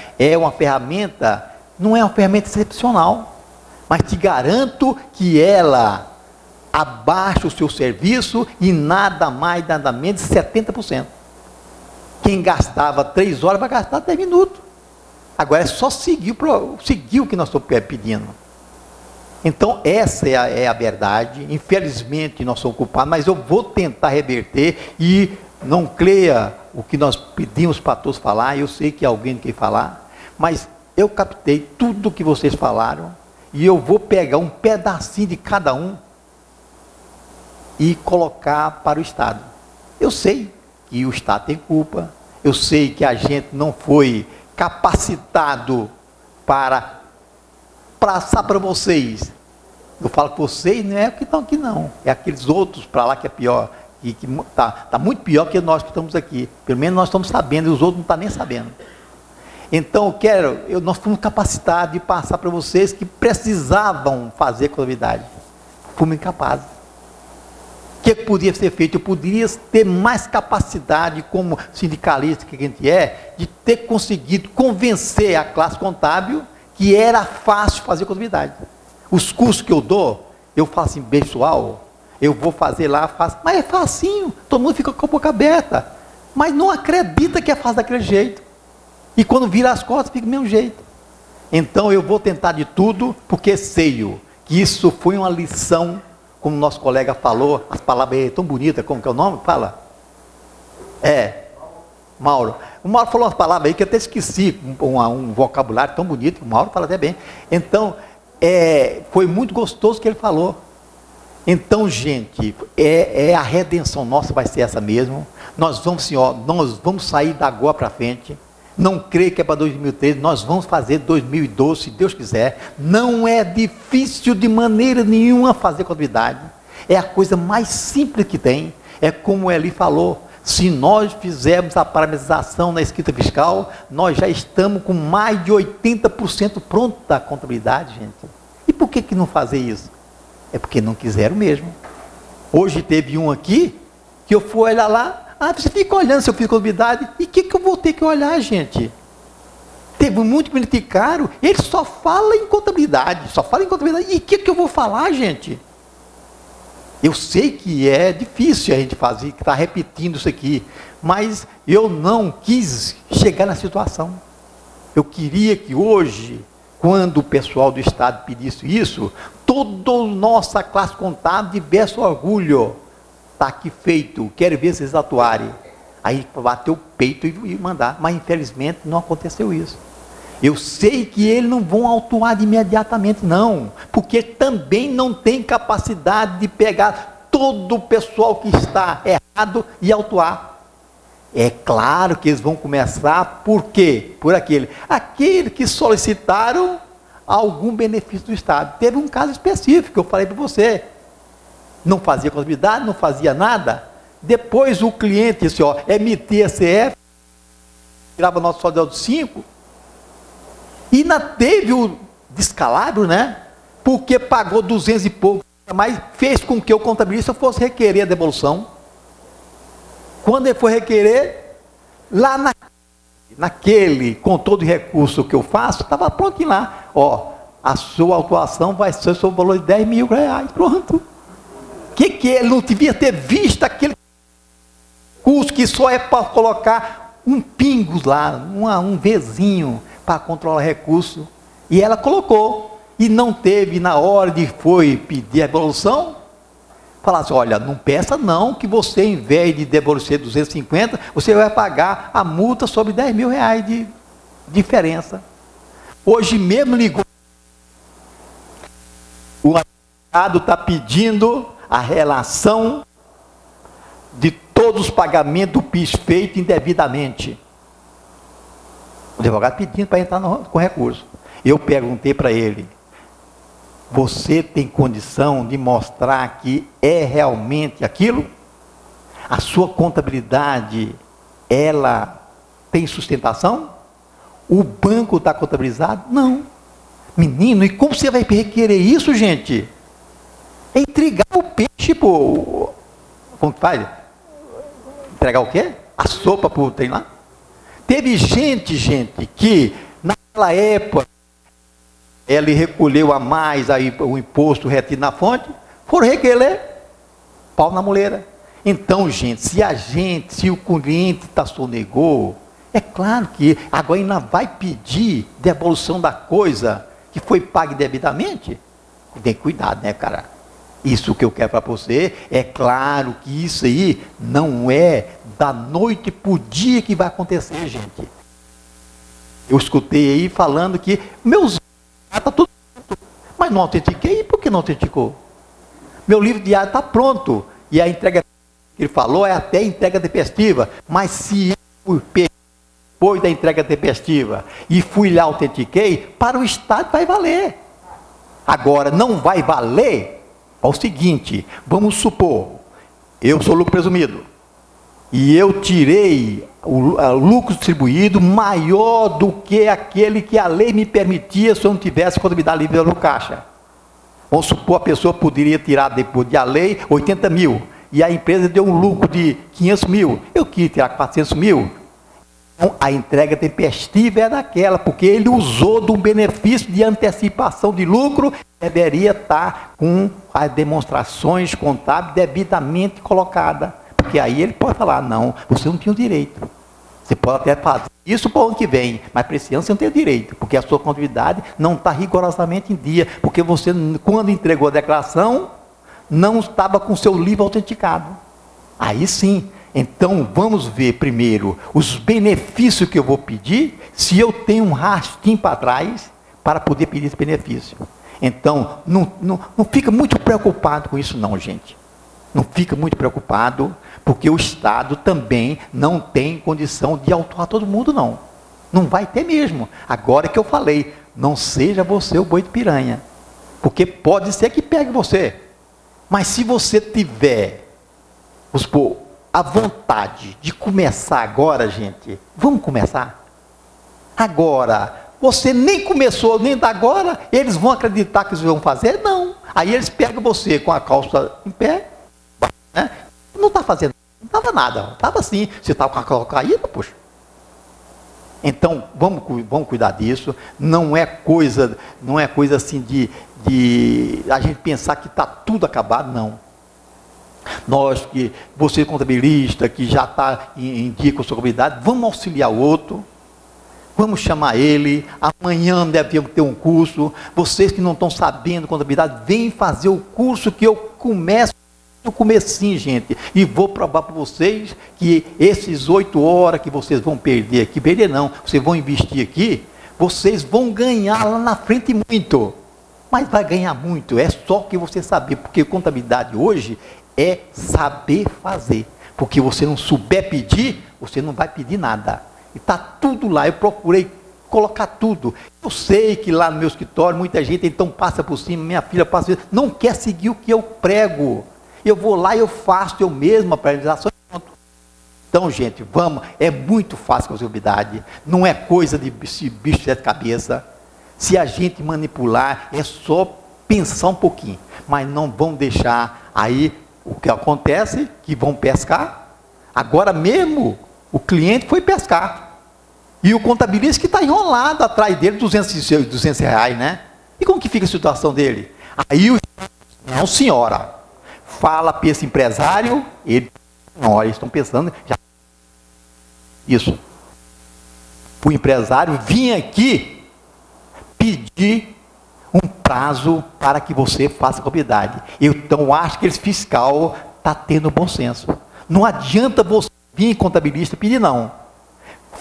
não é uma ferramenta excepcional, mas te garanto que ela abaixa o seu serviço e nada mais, nada menos de 70%. Quem gastava 3 horas vai gastar 10 minutos. Agora é só seguir o que nós estamos pedindo. Então essa é a verdade. Infelizmente nós somos culpados, mas eu vou tentar reverter e não creia o que nós pedimos para todos falar. Eu sei que alguém quer falar, mas eu captei tudo o que vocês falaram e eu vou pegar um pedacinho de cada um e colocar para o Estado. Eu sei que o Estado tem culpa, eu sei que a gente não foi capacitado para passar para vocês. Eu falo que vocês não é que estão aqui não, é aqueles outros para lá que é pior, que tá muito pior que nós que estamos aqui. Pelo menos nós estamos sabendo e os outros não estão nem sabendo. Então nós fomos capacitados de passar para vocês que precisavam fazer contabilidade. Fomos incapazes. O que podia ser feito? Eu poderia ter mais capacidade como sindicalista que a gente é, de ter conseguido convencer a classe contábil que era fácil fazer contabilidade. Os cursos que eu dou, eu falo assim, pessoal, eu vou fazer lá, faço, mas é facinho, todo mundo fica com a boca aberta, mas não acredita que é fácil daquele jeito. E quando vira as costas, fica do mesmo jeito. Então eu vou tentar de tudo, porque sei que isso foi uma lição, como o nosso colega falou, as palavras aí tão bonitas, como que é o nome? Fala. Mauro. O Mauro falou umas palavras aí que eu até esqueci, um vocabulário tão bonito, o Mauro fala até bem. Então, foi muito gostoso o que ele falou. Então, gente, a redenção nossa vai ser essa mesmo. Nós vamos sair da agora para frente. Não creio que é para 2013, nós vamos fazer 2012, se Deus quiser. Não é difícil de maneira nenhuma fazer contabilidade. É a coisa mais simples que tem. É como o Eli falou, se nós fizermos a parametrização na escrita fiscal, nós já estamos com mais de 80% pronta a contabilidade, gente. E por que não fazer isso? É porque não quiseram mesmo. Hoje teve um aqui, que eu fui olhar lá, você fica olhando se eu fiz contabilidade, e o que eu vou ter que olhar, gente? Teve muito que me criticaram, ele só fala em contabilidade, e o que eu vou falar, gente? Eu sei que é difícil a gente fazer, estar repetindo isso aqui, mas eu não quis chegar na situação. Eu queria que hoje, quando o pessoal do Estado pedisse isso, toda a nossa classe contábil tivesse orgulho. Está aqui feito, quero ver vocês atuarem. Aí bater o peito e mandar, mas infelizmente não aconteceu isso. Eu sei que eles não vão atuar imediatamente não, porque também não tem capacidade de pegar todo o pessoal que está errado e atuar. É claro que eles vão começar, por quê? Por aquele que solicitaram algum benefício do Estado. Teve um caso específico que eu falei para você. Não fazia contabilidade, não fazia nada. Depois o cliente disse, emitia CF, tirava nosso saldo de 5, E ainda teve o descalabro, né? Porque pagou 200 e pouco, mas fez com que o contabilista fosse requerer a devolução. Quando ele foi requerer, lá naquele controle de recurso que eu faço, estava prontinho lá. Ó, a sua autuação vai ser sobre o valor de 10 mil reais. Pronto. Que ele não devia ter visto aquele curso que só é para colocar um pingos lá, um Vzinho para controlar recurso. E ela colocou. E não teve, na hora de foi pedir a devolução, falar assim, olha, não peça não, que você, em vez de devolver 250, você vai pagar a multa sobre 10 mil reais de diferença. Hoje mesmo ligou, o advogado está pedindo a relação de todos os pagamentos do PIS feito indevidamente. O advogado pedindo para entrar com recurso. Eu perguntei para ele, você tem condição de mostrar que é realmente aquilo? A sua contabilidade, ela tem sustentação? O banco está contabilizado? Não. Menino, e como você vai requerer isso, gente? É entregar o peixe, pô. Como que faz? Entregar o quê? A sopa para o trem lá? Teve gente, que naquela época, ele recolheu a mais aí, o imposto retido na fonte, foram requerer, pau na moleira. Então, gente, se o cliente sonegou, é claro que agora ainda vai pedir devolução da coisa que foi paga indevidamente. Tem cuidado, né, cara? Isso que eu quero para você, é claro que isso aí não é da noite para o dia que vai acontecer, gente. Eu escutei aí falando que meus está tudo pronto, mas não autentiquei, por que não autenticou? Meu livro diário está pronto, e a entrega que ele falou é até entrega tempestiva, mas se eu depois da entrega tempestiva e fui lá, autentiquei, para o Estado vai valer. Agora, não vai valer, é o seguinte, vamos supor, eu sou lucro presumido, e eu tirei o lucro distribuído maior do que aquele que a lei me permitia se eu não tivesse contabilidade livre no caixa. Vamos supor, a pessoa poderia tirar, depois da lei, 80 mil, e a empresa deu um lucro de 500 mil, eu queria tirar 400 mil. Então, a entrega tempestiva é daquela, porque ele usou do benefício de antecipação de lucro, deveria estar com as demonstrações contábeis devidamente colocadas. Porque aí ele pode falar, não, você não tinha o direito. Você pode até fazer isso para o ano que vem, mas para esse ano você não tem o direito, porque a sua contabilidade não está rigorosamente em dia, porque você, quando entregou a declaração, não estava com o seu livro autenticado. Aí sim. Então, vamos ver primeiro os benefícios que eu vou pedir, se eu tenho um rastinho para trás, para poder pedir esse benefício. Então, não fica muito preocupado com isso não, gente. Não fica muito preocupado, porque o Estado também não tem condição de autuar todo mundo, não. Não vai ter mesmo. Agora que eu falei, não seja você o boi de piranha, porque pode ser que pegue você. Mas se você tiver, vamos supor, a vontade de começar agora, gente, vamos começar? Agora, você nem começou, nem da agora, eles vão acreditar que eles vão fazer? Não. Aí eles pegam você com a calça em pé, né? Não está fazendo, não estava nada, estava assim, você estava com a calça caída, poxa. Então, vamos cuidar disso, não é coisa assim de a gente pensar que está tudo acabado, não. Nós, você contabilista, que já está em dia com a sua comunidade, vamos auxiliar o outro, vamos chamar ele, amanhã deve ter um curso, vocês que não estão sabendo contabilidade, vem fazer o curso que eu começo no comecinho, gente, e vou provar para vocês que esses 8 horas que vocês vão perder aqui, perder não, vocês vão investir aqui, vocês vão ganhar lá na frente muito, mas vai ganhar muito, é só que você saber, porque contabilidade hoje é saber fazer, porque você não souber pedir, você não vai pedir nada, e está tudo lá, eu procurei colocar tudo, eu sei que lá no meu escritório, muita gente então passa por cima, minha filha passa por cima, não quer seguir o que eu prego, eu vou lá e eu faço eu mesmo a paralisação. Então, gente, vamos, é muito fácil a contabilidade, não é coisa de bicho de 7 cabeças, Se a gente manipular, é só pensar um pouquinho. Mas não vão deixar. Aí, o que acontece? Que vão pescar. Agora mesmo, o cliente foi pescar. E o contabilista que está enrolado atrás dele, 200 reais, né? E como que fica a situação dele? Aí, não senhora, fala para esse empresário, ele, não, eles estão pensando, já, isso. O empresário vinha aqui pedir um prazo para que você faça a contabilidade. Então, acho que esse fiscal está tendo bom senso. Não adianta você vir contabilista pedir, não.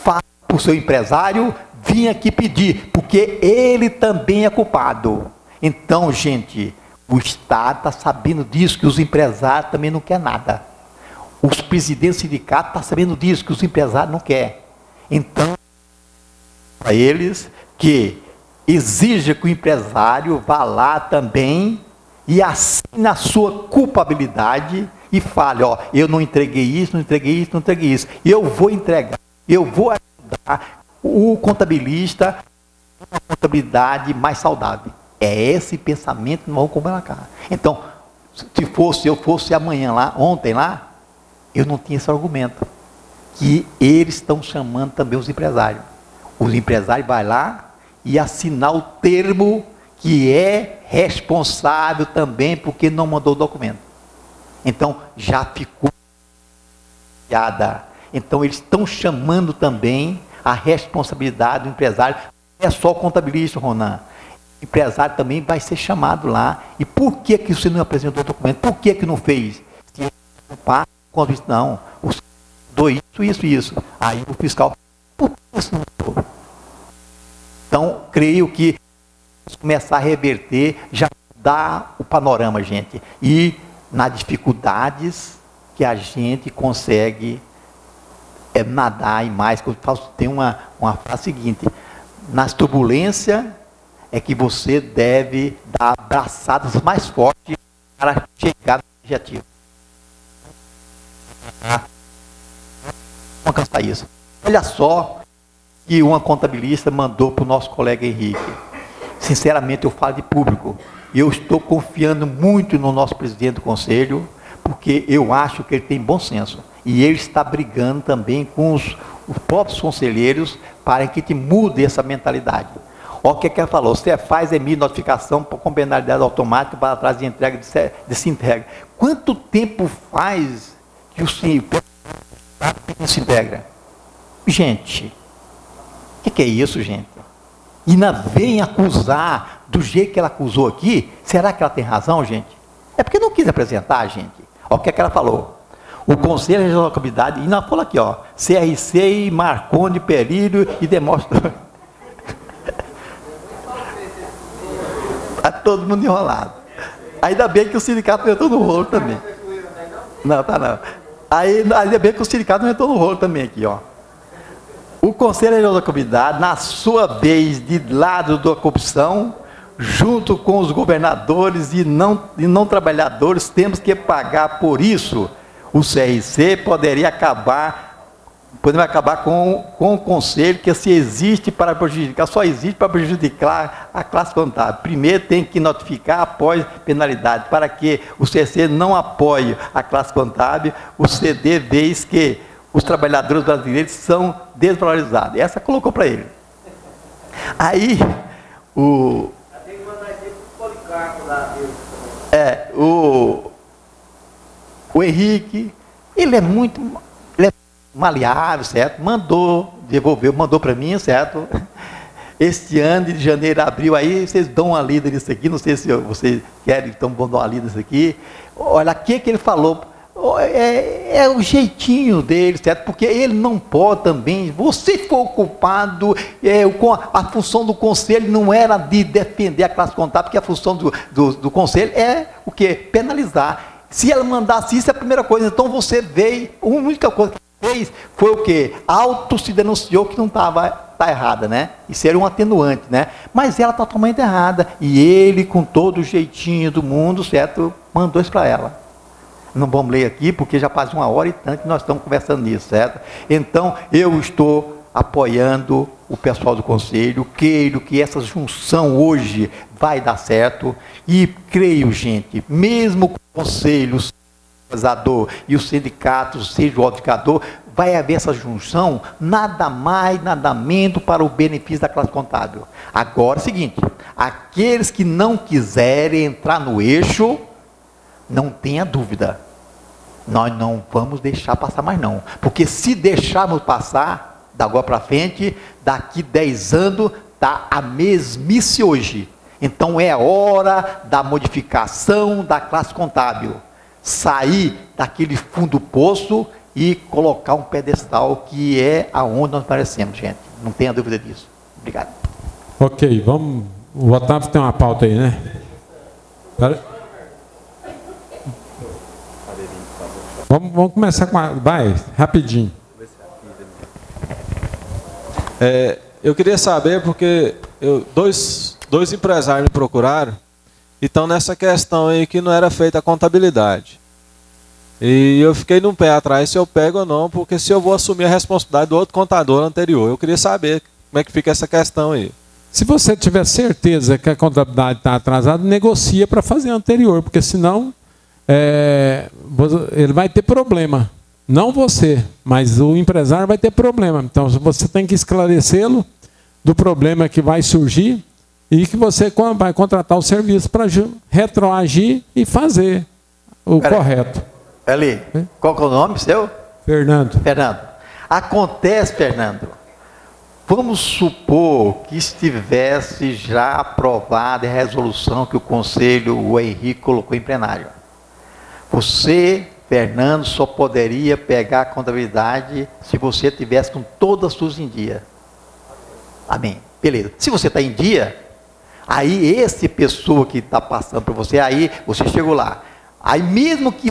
Faça para o seu empresário vir aqui pedir, porque ele também é culpado. Então, gente, o Estado está sabendo disso, que os empresários também não querem nada. Os presidentes do sindicato estão sabendo disso, que os empresários não querem. Então, para eles, que exija que o empresário vá lá também e assine a sua culpabilidade e fale, ó, eu não entreguei isso, não entreguei isso, não entreguei isso. Eu vou entregar, eu vou ajudar o contabilista a uma contabilidade mais saudável. É esse pensamento que nós vamos comunicar. Então, se eu fosse amanhã lá, ontem lá, eu não tinha esse argumento. Que eles estão chamando também os empresários. Os empresários vão lá e assinar o termo que é responsável também porque não mandou o documento. Então, já ficou piada. Então, eles estão chamando também a responsabilidade do empresário. Não é só o contabilista, Ronan. O empresário também vai ser chamado lá. E por que você não apresentou o documento? Por que não fez? Se não passa, não. Isso. Aí o fiscal, por que isso não foi? Então, creio que começar a reverter, já dá o panorama, gente. E nas dificuldades que a gente consegue nadar e mais. Tem uma frase seguinte: nas turbulências é que você deve dar abraçadas mais fortes para chegar no objetivo. Vamos alcançar isso. Olha só que uma contabilista mandou para o nosso colega Henrique. Sinceramente, eu falo de público. Eu estou confiando muito no nosso presidente do conselho, porque eu acho que ele tem bom senso. E ele está brigando também com os próprios conselheiros para que te mude essa mentalidade. Olha o que ele falou: você faz notificação com penalidade automática para trás de entrega de se integra. Quanto tempo faz que o se integra? Gente, o que é isso, gente? E ainda vem acusar do jeito que ela acusou aqui. Será que ela tem razão, gente? É porque não quis apresentar, gente. Olha o que ela falou. O Conselho Regional da Comunidade, e ela falou aqui, ó, CRC, Marconi, Perilho e demonstra. Está todo mundo enrolado. Ainda bem que o sindicato não entrou no rolo também. Não, tá não. Ainda bem que o sindicato não entrou no rolo também aqui, ó. O Conselho Regional da Comunidade, na sua vez, de lado da corrupção, junto com os governadores e não trabalhadores, temos que pagar por isso. O CRC poderia acabar com o conselho, que se existe para prejudicar, só existe para prejudicar a classe contábil. Primeiro tem que notificar após penalidade, para que o CRC não apoie a classe contábil, o CD vez que os trabalhadores brasileiros são desvalorizados. Essa colocou para ele. Aí, o Henrique, ele é maleável, certo? Mandou para mim, certo? Este ano, de janeiro a abril, aí vocês dão uma lida nisso aqui, não sei se vocês querem, então vão dar uma lida nisso aqui. Olha, o que ele falou, é o jeitinho dele, certo? Porque ele não pode também, você foi o culpado, a função do conselho não era de defender a classe contábil, porque a função do conselho é o quê? Penalizar. Se ela mandasse isso, é a primeira coisa. Então você veio, a única coisa que fez foi o quê? Auto se denunciou que não estava errada, né? Isso era um atenuante, né? Mas ela está totalmente errada. E ele, com todo o jeitinho do mundo, certo? Mandou isso para ela. Não vamos ler aqui, porque já faz 1 hora e tanto que nós estamos conversando nisso, certo? Então, eu estou apoiando o pessoal do conselho. Creio que essa junção hoje vai dar certo. E creio, gente, mesmo com o conselho, o e o sindicato, seja o auditor, vai haver essa junção, nada mais, nada menos para o benefício da classe contábil. Agora é o seguinte, aqueles que não quiserem entrar no eixo, não tenha dúvida, nós não vamos deixar passar mais não, porque se deixarmos passar, da agora para frente, daqui 10 anos, está a mesmice hoje. Então é a hora da modificação da classe contábil, sair daquele fundo do poço e colocar um pedestal que é aonde nós parecemos, gente. Não tenha dúvida disso. Obrigado. Ok, vamos. O Otávio tem uma pauta aí, né? Vamos começar com a. Vai, rapidinho. Eu queria saber, porque dois empresários me procuraram e estão nessa questão aí que não era feita a contabilidade. E eu fiquei num pé atrás se eu pego ou não, porque se eu vou assumir a responsabilidade do outro contador anterior. Eu queria saber como é que fica essa questão aí. Se você tiver certeza que a contabilidade está atrasada, negocia para fazer a anterior, porque senão ele vai ter problema. Não você, mas o empresário vai ter problema. Então você tem que esclarecê-lo do problema que vai surgir e que você vai contratar o serviço para retroagir e fazer o correto. Eli, qual que é o nome seu? Fernando. Fernando. Acontece, Fernando, vamos supor que estivesse já aprovada a resolução que o Conselho, o Henrique, colocou em plenário. Você, Fernando, só poderia pegar a contabilidade se você tivesse com todas as suas em dia. Amém. Beleza. Se você está em dia, aí esse pessoa que está passando por você, aí você chegou lá. Aí mesmo que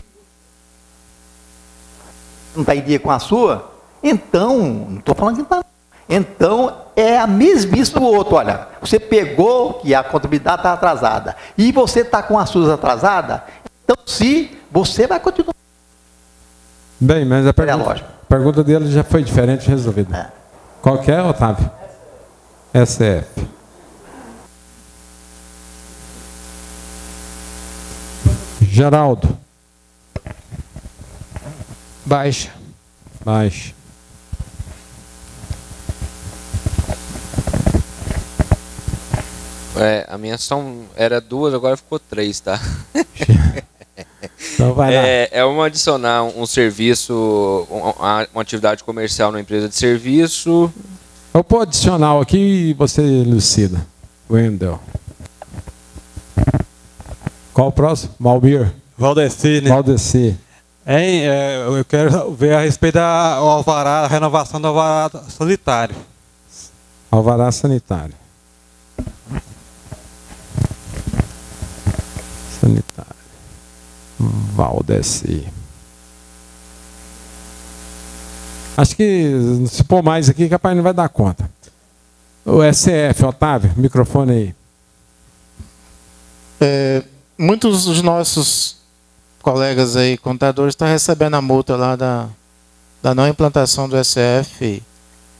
não está em dia com a sua, então, não estou falando que não está. Então, é a mesmice do outro. Olha, você pegou que a contabilidade está atrasada e você está com as suas atrasadas, então se você vai continuar. Bem, mas a pergunta dele já foi diferente, resolvida. Qual que é, Otávio? SF. Geraldo. Baixa. Baixa. A minha ação era 2, agora ficou 3, tá? Então vai lá. Vamos adicionar um serviço, uma atividade comercial numa empresa de serviço. Eu pôr adicional aqui e você elucida. Wendel. Qual o próximo? Malbir. Valdeci, né? Valdeci. Eu quero ver a respeito da alvará, a renovação do alvará sanitário. Alvará sanitário. Sanitário. Valdeci. Acho que se pôr mais aqui, capaz não vai dar conta. O SF, Otávio, microfone aí. Muitos dos nossos colegas aí, contadores, estão recebendo a multa lá da não implantação do SF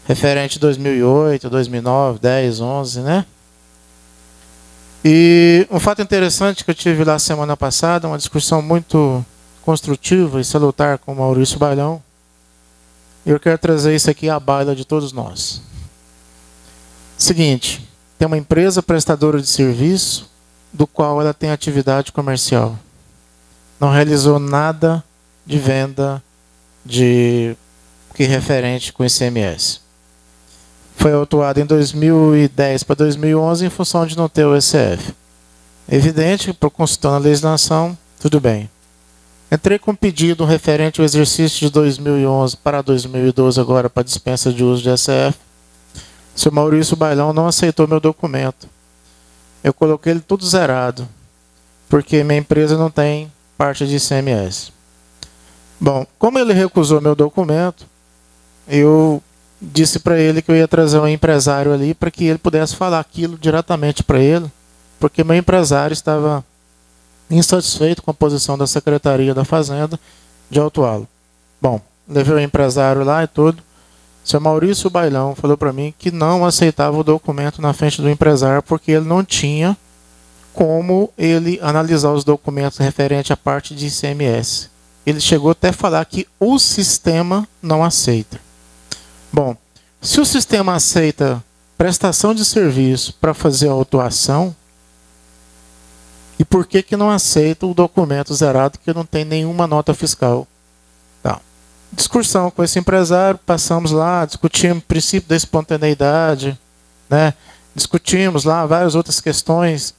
referente 2008, 2009, 10, 11, né? E um fato interessante que eu tive lá semana passada, uma discussão muito construtiva e salutar com o Maurício Bailão. Eu quero trazer isso aqui à baila de todos nós. Seguinte, tem uma empresa prestadora de serviço do qual ela tem atividade comercial. Não realizou nada de venda que referente com ICMS. Foi autuado em 2010 para 2011 em função de não ter o ECF. Evidente, por consultando a legislação, tudo bem. Entrei com pedido referente ao exercício de 2011 para 2012 agora para dispensa de uso de ECF. O senhor Maurício Bailão não aceitou meu documento. Eu coloquei ele tudo zerado, porque minha empresa não tem parte de ICMS. Bom, como ele recusou meu documento, eu disse para ele que eu ia trazer um empresário ali para que ele pudesse falar aquilo diretamente para ele, porque meu empresário estava insatisfeito com a posição da Secretaria da Fazenda de autuá-lo. Bom, levei o empresário lá e tudo. O seu Maurício Bailão falou para mim que não aceitava o documento na frente do empresário porque ele não tinha como ele analisar os documentos referentes à parte de ICMS. Ele chegou até a falar que o sistema não aceita. Bom, se o sistema aceita prestação de serviço para fazer a autuação, e por que que não aceita o documento zerado que não tem nenhuma nota fiscal? Tá. Discussão com esse empresário, passamos lá, discutimos o princípio da espontaneidade, né? Discutimos lá várias outras questões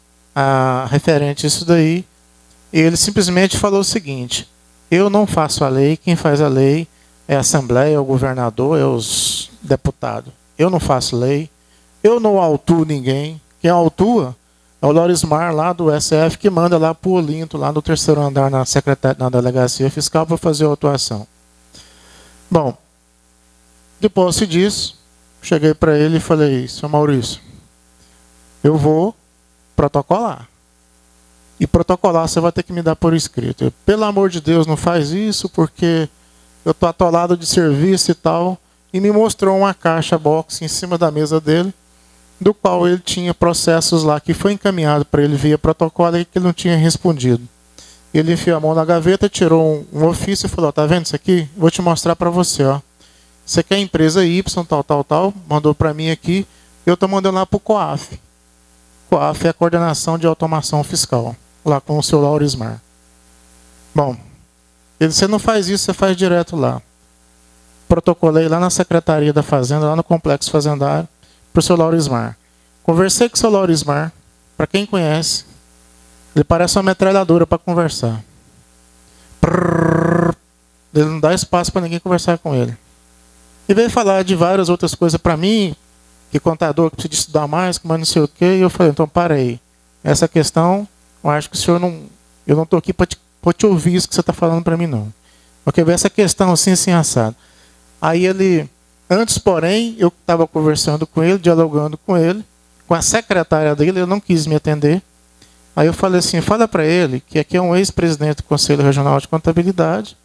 referente a isso daí, e ele simplesmente falou o seguinte: eu não faço a lei, quem faz a lei é a Assembleia, é o governador, é os deputados. Eu não faço lei, eu não autuo ninguém, quem autua é o Laurismar lá do SF, que manda lá para o Olinto, lá no 3º andar na delegacia fiscal, para fazer a autuação. Bom, depois disso, cheguei para ele e falei: seu Maurício, eu vou protocolar. E protocolar você vai ter que me dar por escrito. Eu, pelo amor de Deus, não faz isso, porque eu estou atolado de serviço e tal. E me mostrou uma caixa box em cima da mesa dele, do qual ele tinha processos lá que foi encaminhado para ele via protocolo e que ele não tinha respondido. Ele enfiou a mão na gaveta, tirou um ofício e falou: tá vendo isso aqui? Vou te mostrar para você, ó. Você quer a empresa Y, tal, mandou para mim aqui, eu estou mandando lá para o COAF. COAF é a Coordenação de Automação Fiscal, lá com o seu Laurismar. Bom, ele, você não faz isso, você faz direto lá. Protocolei lá na Secretaria da Fazenda, lá no Complexo Fazendário, para o seu Laurismar. Conversei com o seu Laurismar, para quem conhece, ele parece uma metralhadora para conversar. Ele não dá espaço para ninguém conversar com ele. E veio falar de várias outras coisas para mim, que contador que precisa estudar mais, mas não sei o quê. E eu falei: então para aí. Essa questão, eu acho que o senhor não... Eu não estou aqui para te ouvir isso que você está falando para mim, não. Eu quero ver essa questão assim, assim, assado. Aí ele... Antes, porém, eu estava conversando com ele, dialogando com ele, com a secretária dele, ele não quis me atender. Aí eu falei assim: fala para ele que aqui é um ex-presidente do Conselho Regional de Contabilidade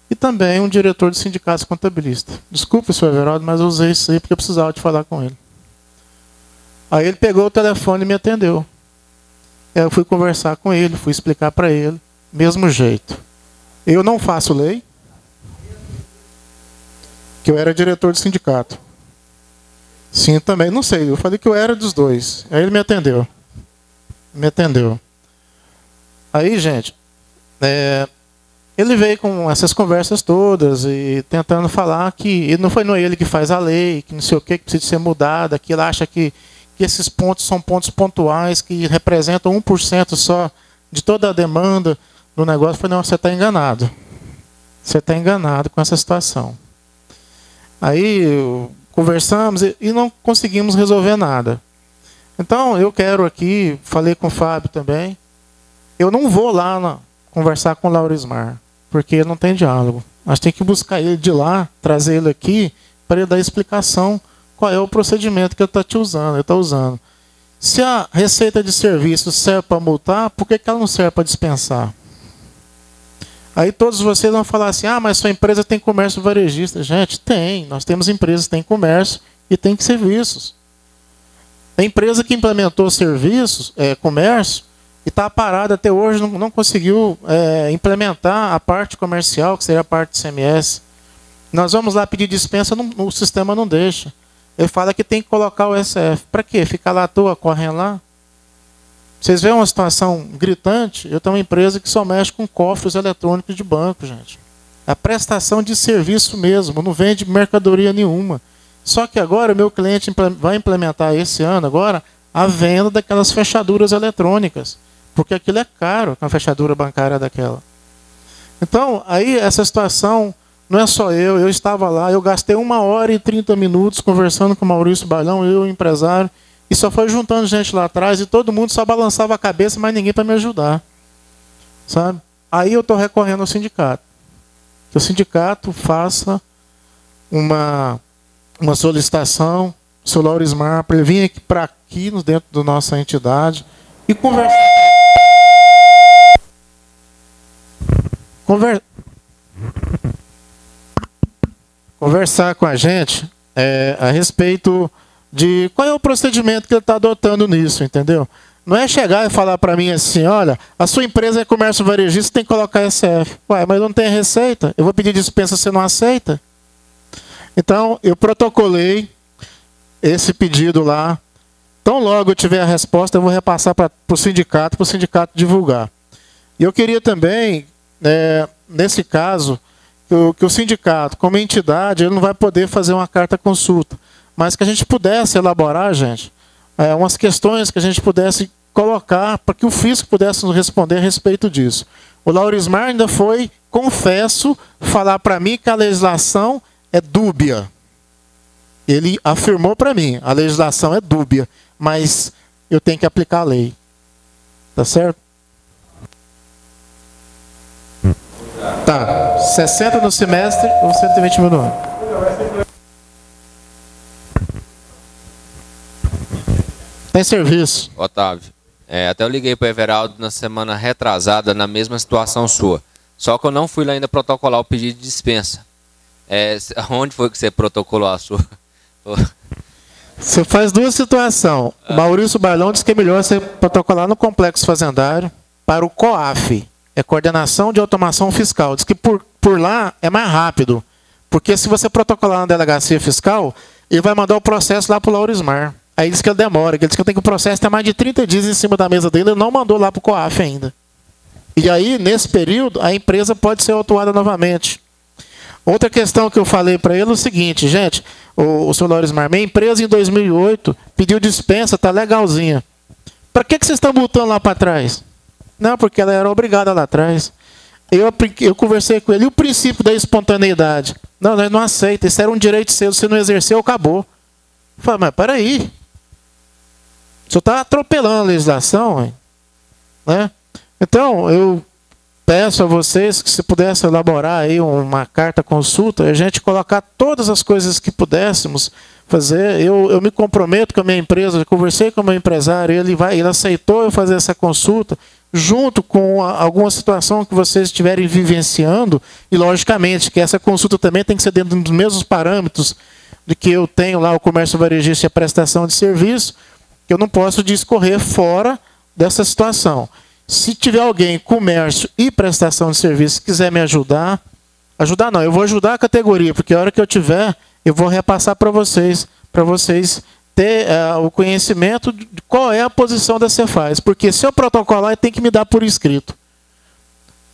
e também um diretor de sindicatos contabilistas. Desculpe, senhor Everaldo, mas eu usei isso aí porque eu precisava de falar com ele. Aí ele pegou o telefone e me atendeu. Aí eu fui conversar com ele, fui explicar para ele, mesmo jeito. Eu não faço lei, que eu era diretor de sindicato. Sim, também, não sei, eu falei que eu era dos dois. Aí ele me atendeu. Me atendeu. Aí, gente, ele veio com essas conversas todas e tentando falar que não foi ele que faz a lei, que não sei o que precisa ser mudada, que ele acha que esses pontos são pontos pontuais, que representam 1% só de toda a demanda do negócio. Eu falei: não, você está enganado. Você está enganado com essa situação. Aí conversamos e não conseguimos resolver nada. Então eu quero aqui, falei com o Fábio também, eu não vou lá conversar com o Laurismar, porque ele não tem diálogo. Nós temos que buscar ele de lá, trazer ele aqui, para ele dar explicação qual é o procedimento que ele está usando. Se a receita de serviço serve para multar, por que ela não serve para dispensar? Aí todos vocês vão falar assim: ah, mas sua empresa tem comércio varejista. Gente, tem. Nós temos empresas que têm comércio e têm serviços. A empresa que implementou serviços, comércio, e está parada até hoje, não conseguiu implementar a parte comercial, que seria a parte de CMS. Nós vamos lá pedir dispensa, o sistema não deixa. Ele fala que tem que colocar o SF. Para quê? Ficar lá à toa, correndo lá? Vocês veem uma situação gritante? Eu tenho uma empresa que só mexe com cofres eletrônicos de banco, gente. A prestação de serviço mesmo, não vende mercadoria nenhuma. Só que agora o meu cliente vai implementar esse ano agora a venda daquelas fechaduras eletrônicas. Porque aquilo é caro, uma fechadura bancária daquela. Então, aí essa situação, não é só eu estava lá, eu gastei 1h30 conversando com o Maurício Bailão, eu, o empresário, e só foi juntando gente lá atrás e todo mundo só balançava a cabeça, mas ninguém para me ajudar. Sabe? Aí eu estou recorrendo ao sindicato. Que o sindicato faça uma solicitação, o seu Laurismar, para ele vir aqui para aqui, dentro da nossa entidade, e conversar com a gente a respeito de qual é o procedimento que ele está adotando nisso, entendeu? Não é chegar e falar para mim assim, olha, a sua empresa é comércio varejista, tem que colocar SF. Ué, mas eu não tenho receita, eu vou pedir dispensa, você não aceita? Então, eu protocolei esse pedido lá. Tão logo eu tiver a resposta, eu vou repassar para o sindicato divulgar. E eu queria também, nesse caso, que o sindicato, como entidade, ele não vai poder fazer uma carta consulta, mas que a gente pudesse elaborar, gente, umas questões que a gente pudesse colocar para que o fisco pudesse nos responder a respeito disso. O Laurismar ainda foi, confesso, falar para mim que a legislação é dúbia. Ele afirmou para mim, a legislação é dúbia, mas eu tenho que aplicar a lei. Tá certo? Tá. 60 no semestre ou 120 mil no ano? Tem serviço. Otávio, até eu liguei para o Everaldo na semana retrasada, na mesma situação sua. Só que eu não fui lá ainda protocolar o pedido de dispensa. Onde foi que você protocolou a sua? Você faz duas situações. O Maurício Bailão disse que é melhor você protocolar no Complexo Fazendário para o COAF. É Coordenação de Automação Fiscal. Diz que por lá é mais rápido. Porque se você protocolar na delegacia fiscal, ele vai mandar o processo lá para o Laurismar. Aí diz que ele demora. Ele diz que eu tenho que o processo tem mais de 30 dias em cima da mesa dele. Ele não mandou lá para o COAF ainda. E aí, nesse período, a empresa pode ser autuada novamente. Outra questão que eu falei para ele é o seguinte, gente, o senhor Laurismar, minha empresa em 2008 pediu dispensa, tá legalzinha. Para que vocês estão botando lá para trás? Não, porque ela era obrigada lá atrás. Eu conversei com ele, e o princípio da espontaneidade? Não, nós não aceita, isso era um direito seu, você não exerceu, acabou. Eu falei, mas peraí, o senhor está atropelando a legislação, né? Então, eu peço a vocês que se pudesse elaborar aí uma carta consulta, a gente colocar todas as coisas que pudéssemos fazer. Eu me comprometo com a minha empresa, conversei com o meu empresário, ele aceitou eu fazer essa consulta, junto com alguma situação que vocês estiverem vivenciando, e logicamente que essa consulta também tem que ser dentro dos mesmos parâmetros de que eu tenho lá o comércio varejista e a prestação de serviço, que eu não posso discorrer fora dessa situação. Se tiver alguém, comércio e prestação de serviço, que quiser me ajudar não, eu vou ajudar a categoria, porque a hora que eu tiver, eu vou repassar para vocês ter o conhecimento de qual é a posição da Cefaz. Porque se eu protocolar, ele tem que me dar por escrito.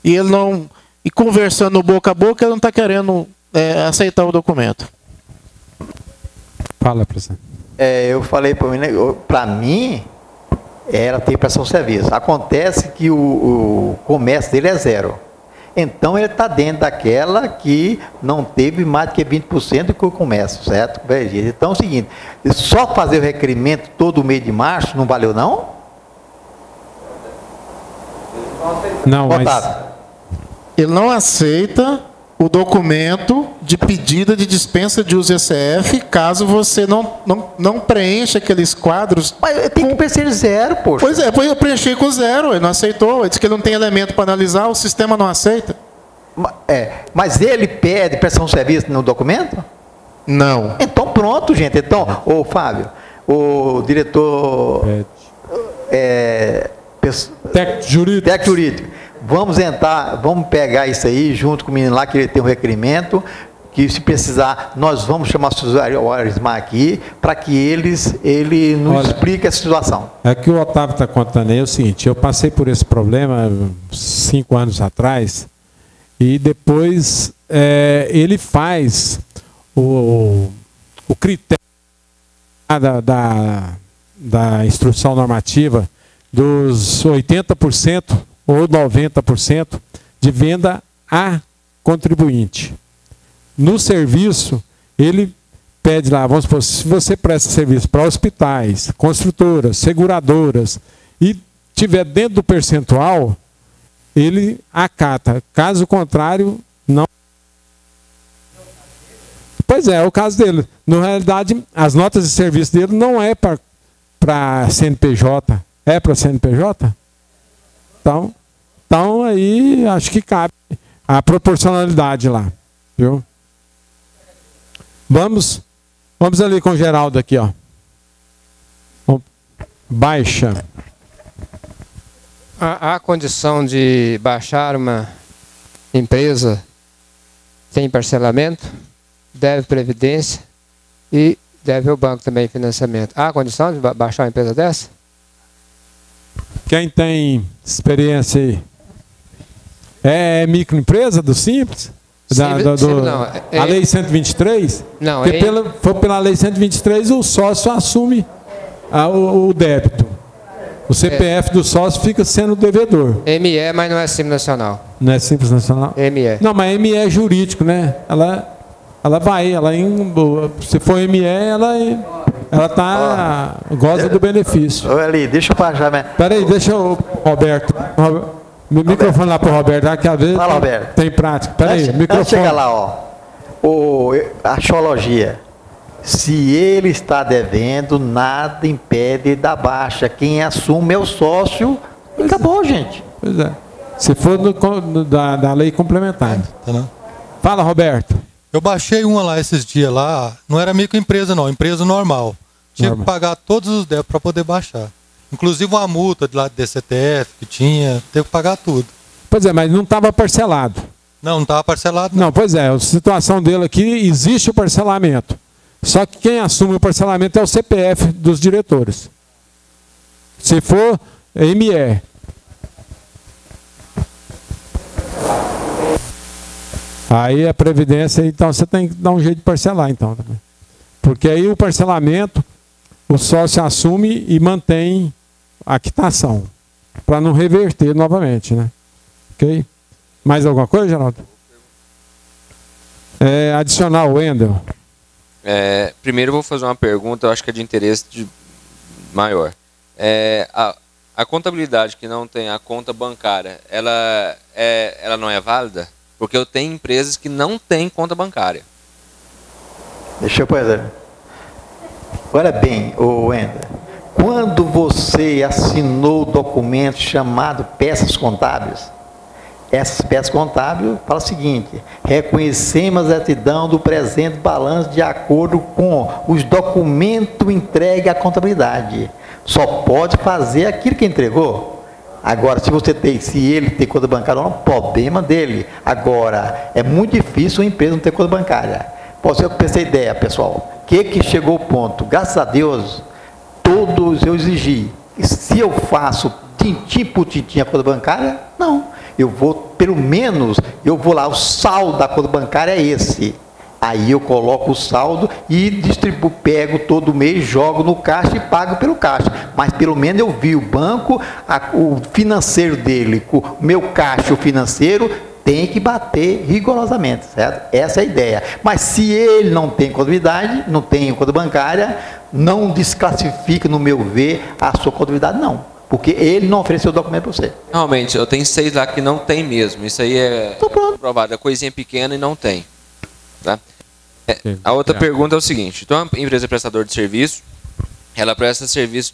E ele não, e conversando boca a boca, ele não está querendo aceitar o documento. Fala, presidente. Eu falei para mim, ela tem prestação de serviço. Acontece que o comércio dele é zero. Então ele está dentro daquela que não teve mais do que 20% do que o comércio, certo? Então é o seguinte, só fazer o requerimento todo mês de março não valeu não? Não, mas ele não aceita o documento de pedida de dispensa de uso ECF, caso você não preencha aqueles quadros. Mas tem que preencher zero, poxa. Pois é, eu preenchi com zero, ele não aceitou, ele disse que ele não tem elemento para analisar, o sistema não aceita. Mas ele pede prestação de serviço no documento? Não. Então pronto, gente. Então, ô Fábio, o diretor técnico jurídico. Vamos pegar isso aí junto com o menino lá, que ele tem um requerimento, que se precisar, nós vamos chamar o Laurismar aqui, para que ele nos explique a situação. É que o Otávio está contando aí é o seguinte, eu passei por esse problema 5 anos atrás, e depois ele faz o critério da instrução normativa dos 80%, ou 90% de venda a contribuinte. No serviço, ele pede lá, vamos supor, se você presta serviço para hospitais, construtoras, seguradoras, e tiver dentro do percentual, ele acata. Caso contrário, não. Pois é o caso dele. Na realidade, as notas de serviço dele não é para CNPJ. É para CNPJ? Então aí acho que cabe a proporcionalidade lá, viu? Vamos Vamos ali com o Geraldo aqui, ó. Baixa. Há condição de baixar uma empresa sem parcelamento, deve previdência e deve o banco também financiamento. Há condição de baixar uma empresa dessa? Quem tem experiência aí? É microempresa do Simples? A Lei 123? Não, porque pela Lei 123 o sócio assume o débito. O CPF do sócio fica sendo devedor. ME, mas não é Simples Nacional. Não é Simples Nacional? ME. Não, mas ME é jurídico, né? Se for ME, ela goza do benefício. Ô Eli, deixa eu baixar. Peraí, deixa o Roberto. O microfone lá para o Roberto, que às vezes tem prática. Peraí, microfone. Chega lá, ó. A axiologia. Se ele está devendo, nada impede da baixa. Quem assume é o sócio. Acabou, gente. Pois é. Se for da lei complementar. Fala, Roberto. Eu baixei uma lá esses dias lá. Não era microempresa, não. Empresa normal. Tinha que pagar todos os débitos para poder baixar. Inclusive uma multa de lá do DCTF que tinha. Teve que pagar tudo. Pois é, mas não estava parcelado. Não estava parcelado. Não, pois é. A situação dele aqui, existe o parcelamento. Só que quem assume o parcelamento é o CPF dos diretores. Se for ME. Aí a previdência, então você tem que dar um jeito de parcelar, então. Porque aí o parcelamento, o sócio assume e mantém a quitação, para não reverter novamente, né? Ok? Mais alguma coisa, Geraldo? Adicional, Wendel. Primeiro eu vou fazer uma pergunta, eu acho que é de interesse maior. A contabilidade que não tem a conta bancária, ela não é válida? Porque eu tenho empresas que não têm conta bancária. Deixa eu fazer. Olha bem, Wendel, quando você assinou o documento chamado peças contábeis, essas peças contábeis falam o seguinte: reconhecemos a exatidão do presente balanço de acordo com os documentos entregues à contabilidade. Só pode fazer aquilo que entregou. Agora, se ele tem conta bancária, não é um problema dele. Agora, é muito difícil uma empresa não ter conta bancária. Pode ser que eu pensei ideia, pessoal. Que chegou o ponto? Graças a Deus, todos eu exigi. E se eu faço tintim por tintim a conta bancária, não. Eu vou, pelo menos, lá, o saldo da conta bancária é esse. Aí eu coloco o saldo e distribuo, pego todo mês, jogo no caixa e pago pelo caixa. Mas pelo menos eu vi o banco, o financeiro dele, o meu caixa, o financeiro, tem que bater rigorosamente, certo? Essa é a ideia. Mas se ele não tem contabilidade, não tem conta bancária, não desclassifica, no meu ver, a sua contabilidade, não. Porque ele não ofereceu o documento para você. Realmente, eu tenho 6 lá que não tem mesmo. Isso aí é provado. É coisinha pequena e não tem. Tá? A outra pergunta é o seguinte: então, a empresa prestadora de serviço, ela presta serviço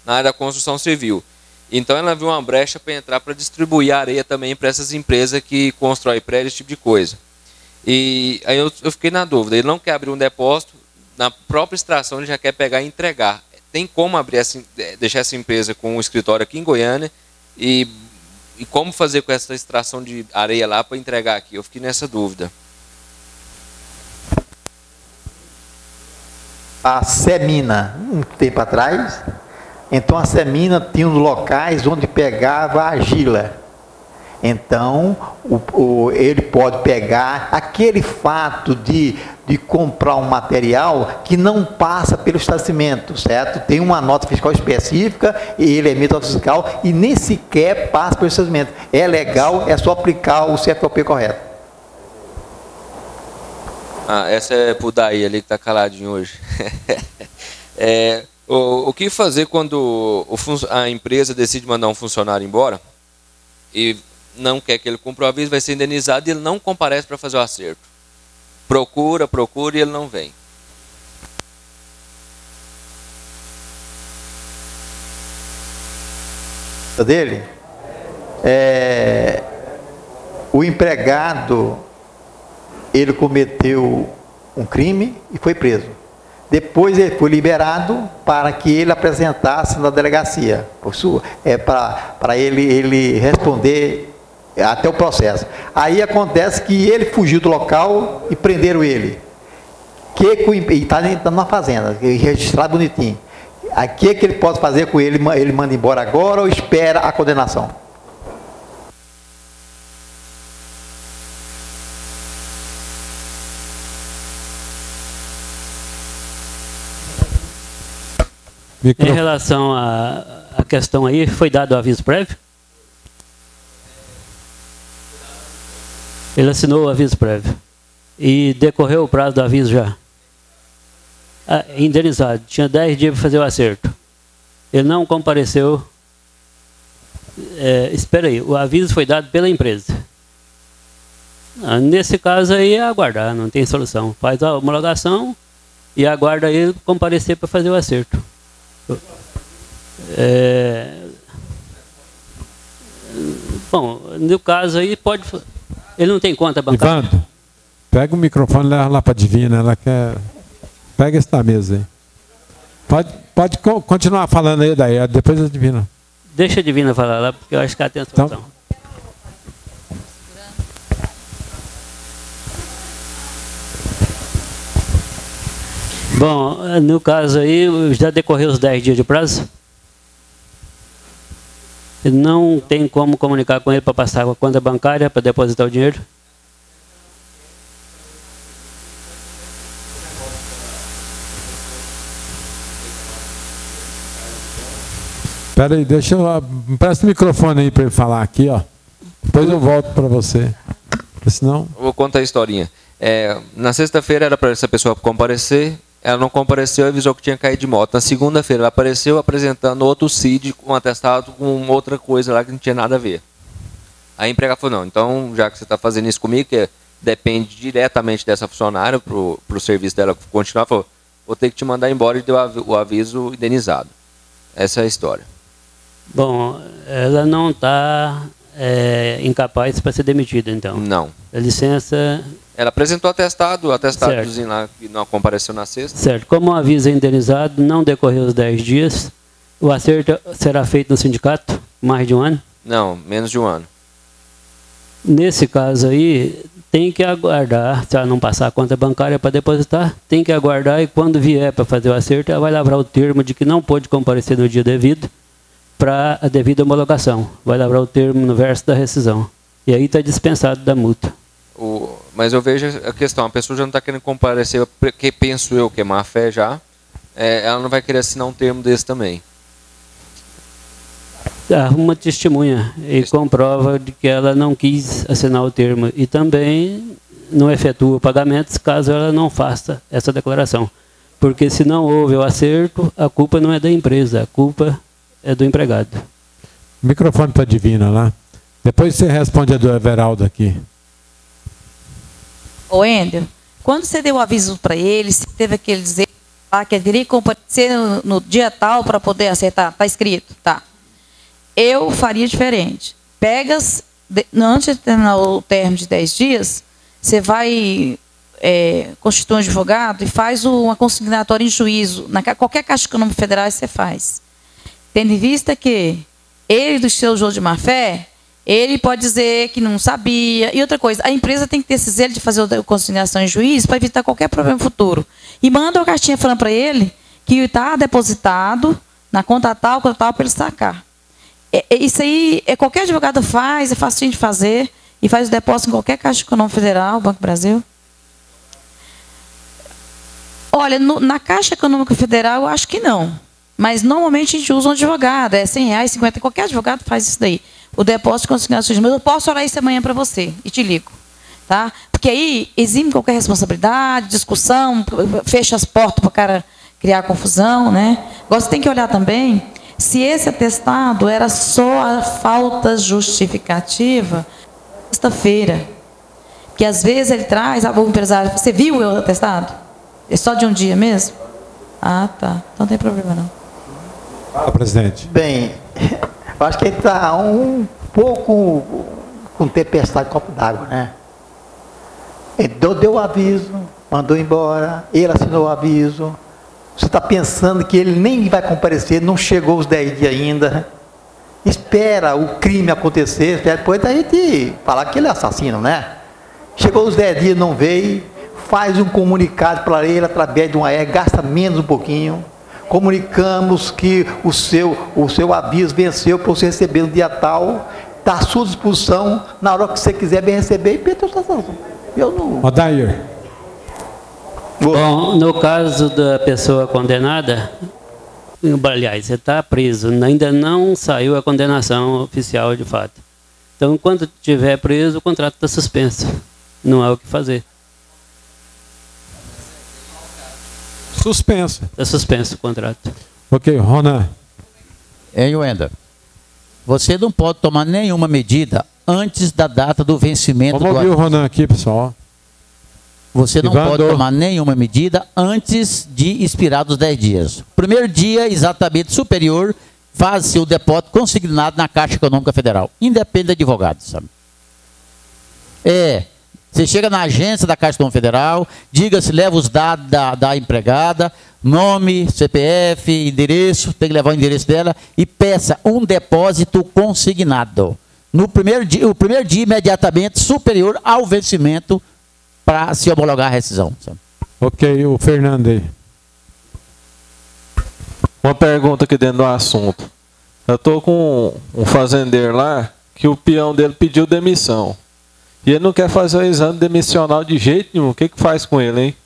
na área da construção civil. Então ela viu uma brecha para entrar para distribuir areia também para essas empresas que constroem prédios, esse tipo de coisa. E aí eu fiquei na dúvida. Ele não quer abrir um depósito, na própria extração ele já quer pegar e entregar. Tem como deixar essa empresa com um escritório aqui em Goiânia e como fazer com essa extração de areia lá para entregar aqui? Eu fiquei nessa dúvida. A Semina, um tempo atrás, então a Semina tinha uns locais onde pegava a argila. Então, ele pode pegar aquele fato de comprar um material que não passa pelo estabelecimento, certo? Tem uma nota fiscal específica, e ele emite nota fiscal e nem sequer passa pelo estabelecimento. É legal, é só aplicar o CFOP correto. Essa é pro Daí ali que está caladinho hoje. O que fazer quando a empresa decide mandar um funcionário embora e não quer que ele cumpra o aviso, vai ser indenizado e ele não comparece para fazer o acerto? Procura e ele não vem. Dele, o empregado, ele cometeu um crime e foi preso. Depois ele foi liberado para que ele apresentasse na delegacia, para ele responder até o processo. Aí acontece que ele fugiu do local e prenderam ele. E está na fazenda, registrado bonitinho. O que ele pode fazer com ele? Ele manda embora agora ou espera a condenação? Em relação à questão aí, foi dado o aviso prévio? Ele assinou o aviso prévio. E decorreu o prazo do aviso já? Indenizado. Tinha 10 dias para fazer o acerto. Ele não compareceu. Espera aí, o aviso foi dado pela empresa. Nesse caso aí é aguardar, não tem solução. Faz a homologação e aguarda ele comparecer para fazer o acerto. Bom, no caso aí pode. Ele não tem conta bancária. Ivandro, pega o microfone e leva lá para a Divina. Ela quer. Pega esse da mesa aí. Pode continuar falando aí daí, depois a Divina. Deixa a Divina falar lá, porque eu acho que ela tem a solução. Bom, no caso aí, já decorreu os 10 dias de prazo? Não tem como comunicar com ele para passar com a conta bancária, para depositar o dinheiro? Espera aí, deixa eu... Empresta o microfone aí para ele falar aqui, ó. Depois eu volto para você. Porque senão... Eu vou contar a historinha. Na sexta-feira era para essa pessoa comparecer, ela não compareceu e avisou que tinha caído de moto. Na segunda-feira ela apareceu apresentando outro CID com um atestado com outra coisa lá que não tinha nada a ver. Aí a empregada falou, não, então já que você está fazendo isso comigo, que depende diretamente dessa funcionária para o serviço dela continuar, falou, vou ter que te mandar embora e deu o aviso indenizado. Essa é a história. Bom, ela não está incapaz para ser demitida, então? Não. A licença... Ela apresentou atestadozinho lá que não compareceu na sexta. Certo. Como o aviso é indenizado, não decorreu os 10 dias, o acerto será feito no sindicato? Mais de um ano? Não, menos de um ano. Nesse caso aí, tem que aguardar, se ela não passar a conta bancária para depositar, tem que aguardar e quando vier para fazer o acerto, ela vai lavrar o termo de que não pôde comparecer no dia devido para a devida homologação. Vai lavrar o termo no verso da rescisão. E aí está dispensado da multa. Mas eu vejo a questão, a pessoa já não está querendo comparecer, porque penso eu que é má fé já, ela não vai querer assinar um termo desse também. Arruma testemunha e comprova de que ela não quis assinar o termo e também não efetua pagamentos caso ela não faça essa declaração. Porque se não houve o acerto, a culpa não é da empresa, a culpa é do empregado. Microfone para a Divina lá. Depois você responde a do Everaldo aqui. Ô, Ender, quando você deu o aviso para ele, você teve aquele dizer lá que ele teria que comparecer no dia tal para poder acertar? Está escrito? Tá. Eu faria diferente. Pegas, antes de terminar o termo de 10 dias, você vai constituir um advogado e faz uma consignatória em juízo. Qualquer Caixa Econômica Federal você faz. Tendo em vista que ele, do seu jogo de má-fé, ele pode dizer que não sabia. E outra coisa, a empresa tem que ter esse zelo de fazer a consignação em juízo para evitar qualquer problema futuro. E manda uma cartinha falando para ele que está depositado na conta tal, para ele sacar. Isso aí, qualquer advogado faz, é fácil de fazer, e faz o depósito em qualquer Caixa Econômica Federal, Banco Brasil. Olha, na Caixa Econômica Federal, eu acho que não. Mas, normalmente, a gente usa um advogado, R$100, 50, qualquer advogado faz isso daí. O depósito de consignação de juízo. Eu posso orar isso amanhã para você, e te ligo. Tá? Porque aí exime qualquer responsabilidade, discussão, fecha as portas para o cara criar confusão. Né? Agora, você tem que olhar também se esse atestado era só a falta justificativa sexta-feira. Que às vezes ele traz, o empresário, você viu o atestado? É só de um dia mesmo? Ah, tá. Então não tem problema não. Fala, presidente. Bem, eu acho que ele está um pouco com tempestade de copo d'água, né? Ele deu o aviso, mandou embora, ele assinou o aviso. Você está pensando que ele nem vai comparecer, não chegou os 10 dias ainda. Espera o crime acontecer, espera depois da gente falar que ele é assassino, né? Chegou os 10 dias, não veio, faz um comunicado para ele através de uma gasta menos um pouquinho. Comunicamos que o seu aviso venceu para você receber no dia tal, está à sua disposição, na hora que você quiser bem receber, e perdeu a situação. Eu não... Odair. Bom, no caso da pessoa condenada, aliás, você está preso, ainda não saiu a condenação oficial de fato. Então, quando estiver preso, o contrato está suspenso. Não há o que fazer. Suspenso. Está suspenso o contrato. Ok, Ronan. Hein, Wender? Você não pode tomar nenhuma medida antes da data do vencimento. Vamos ouvir o Ronan aqui, pessoal. Você não pode tomar nenhuma medida antes de expirar os 10 dias. Primeiro dia, exatamente superior, faz-se o depósito consignado na Caixa Econômica Federal. Independe do advogado, sabe? Você chega na agência da Caixa Econômica Federal, diga-se, leva os dados da empregada, nome, CPF, endereço, tem que levar o endereço dela e peça um depósito consignado. O primeiro dia imediatamente superior ao vencimento para se homologar a rescisão. Sabe? Ok, o Fernando aí. Uma pergunta aqui dentro do assunto. Eu estou com um fazendeiro lá que o peão dele pediu demissão. E ele não quer fazer o exame demissional de jeito nenhum. O que faz com ele, hein?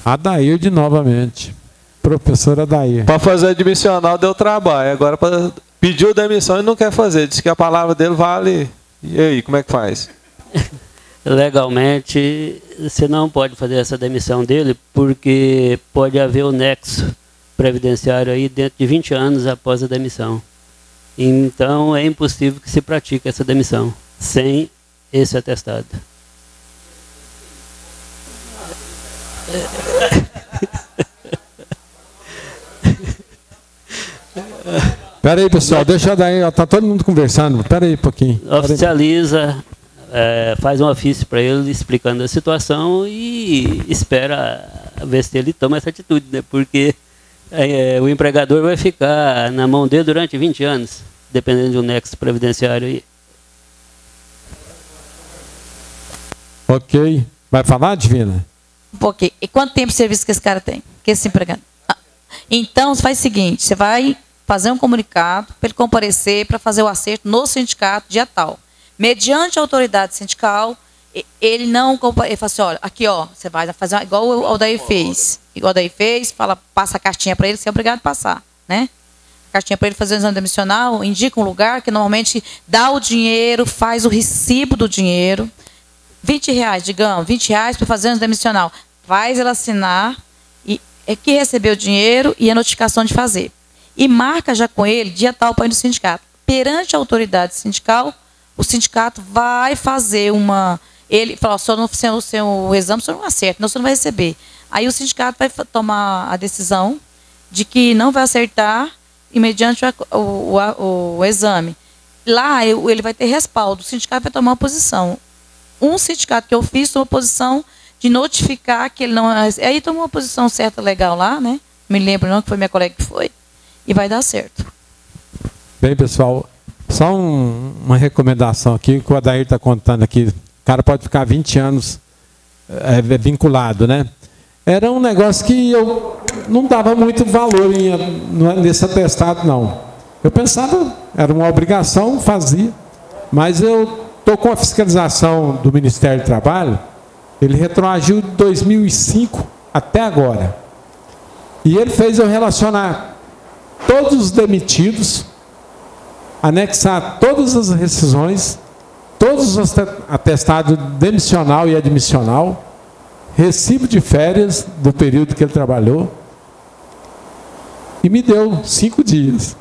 Adair de novamente. Professor Adair. Para fazer demissional deu trabalho. Agora pediu demissão e não quer fazer. Diz que a palavra dele vale. E aí, como é que faz? Legalmente, você não pode fazer essa demissão dele, porque pode haver o nexo previdenciário aí dentro de 20 anos após a demissão. Então, é impossível que se pratique essa demissão sem esse atestado. Espera aí, pessoal, deixa daí, está todo mundo conversando. Espera aí um pouquinho. Oficializa, faz um ofício para ele explicando a situação e espera ver se ele toma essa atitude, né? Porque o empregador vai ficar na mão dele durante 20 anos, dependendo do nexo previdenciário aí. Ok. Vai falar, Divina? Um pouquinho. E quanto tempo de serviço que esse cara tem? Que esse empregado? Então, você faz o seguinte, você vai fazer um comunicado para ele comparecer para fazer o acerto no sindicato dia tal. Mediante a autoridade sindical, ele não ele fala assim, olha, aqui ó, você vai fazer igual o Aldair fez. Igual o Aldair fez, passa a cartinha para ele, você é obrigado a passar, né? A cartinha para ele fazer o exame demissional, indica um lugar que normalmente dá o dinheiro, faz o recibo do dinheiro, R$20, digamos, R$20 para fazer o exame demissional. Faz ele assinar, e é que recebeu o dinheiro e a notificação de fazer. E marca já com ele, dia tal, para ir no sindicato. Perante a autoridade sindical, o sindicato vai fazer uma... Ele fala, o seu exame o senhor não acerta, não, o senhor não vai receber. Aí o sindicato vai tomar a decisão de que não vai acertar e mediante o exame. Lá ele vai ter respaldo, o sindicato vai tomar uma posição. Um sindicato que eu fiz tomou posição de notificar que ele não... Aí tomou uma posição certa, legal lá, né? Me lembro não, que foi minha colega que foi. E vai dar certo. Bem, pessoal, só uma recomendação aqui, que o Adair está contando aqui. O cara pode ficar 20 anos vinculado, né? Era um negócio que eu não dava muito valor nesse atestado, não. Eu pensava, era uma obrigação, fazia. Mas eu estou com a fiscalização do Ministério do Trabalho, ele retroagiu de 2005 até agora. E ele fez eu relacionar todos os demitidos, anexar todas as rescisões, todos os atestados demissional e admissional, recibo de férias do período que ele trabalhou, e me deu 5 dias.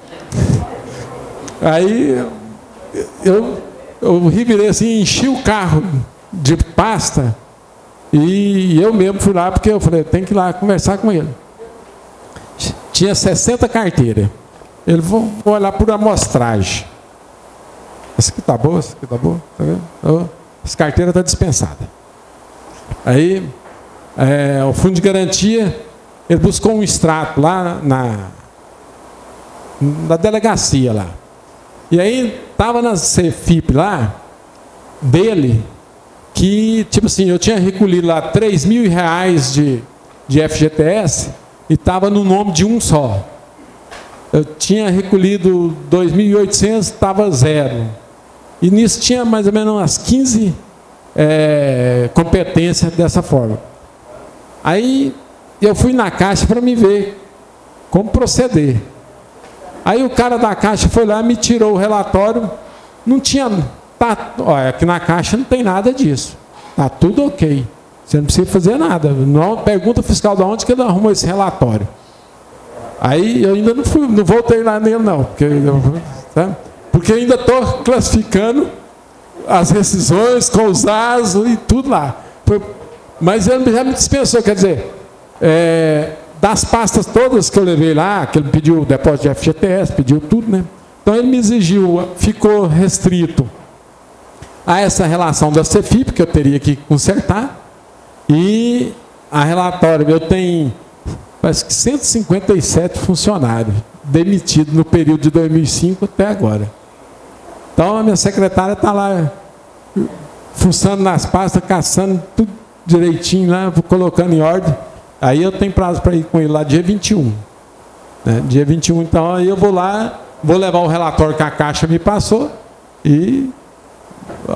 Aí eu revirei assim, enchi o carro de pasta, e eu mesmo fui lá, porque eu falei, tem que ir lá conversar com ele. Tinha 60 carteiras. Ele vou olhar por amostragem. Essa aqui tá boa, essa aqui tá boa. Tá vendo? Essa carteira está dispensada. Aí, o fundo de garantia, ele buscou um extrato lá na delegacia lá. E aí, estava na CFIP lá, dele, que, tipo assim, eu tinha recolhido lá R$3.000 de FGTS e estava no nome de um só. Eu tinha recolhido 2.800, estava 0. E nisso tinha mais ou menos umas 15 competências dessa forma. Aí eu fui na Caixa para me ver como proceder. Aí o cara da Caixa foi lá, me tirou o relatório, não tinha... olha, aqui na Caixa não tem nada disso. Está tudo ok. Você não precisa fazer nada. Não, pergunta fiscal de onde que ele arrumou esse relatório. Aí eu ainda não voltei lá nele não, porque eu ainda estou classificando as rescisões com os ASO e tudo lá. Mas ele já me dispensou, quer dizer, das pastas todas que eu levei lá, que ele pediu o depósito de FGTS, pediu tudo, né? Então ele me exigiu, ficou restrito a essa relação da CFIP, que eu teria que consertar, e a relatório, eu tenho, parece que 157 funcionários demitidos no período de 2005 até agora. Então a minha secretária está lá, fuçando nas pastas, caçando tudo direitinho lá, colocando em ordem. Aí eu tenho prazo para ir com ele lá dia 21. Né? Dia 21, então aí eu vou lá, vou levar o relatório que a Caixa me passou e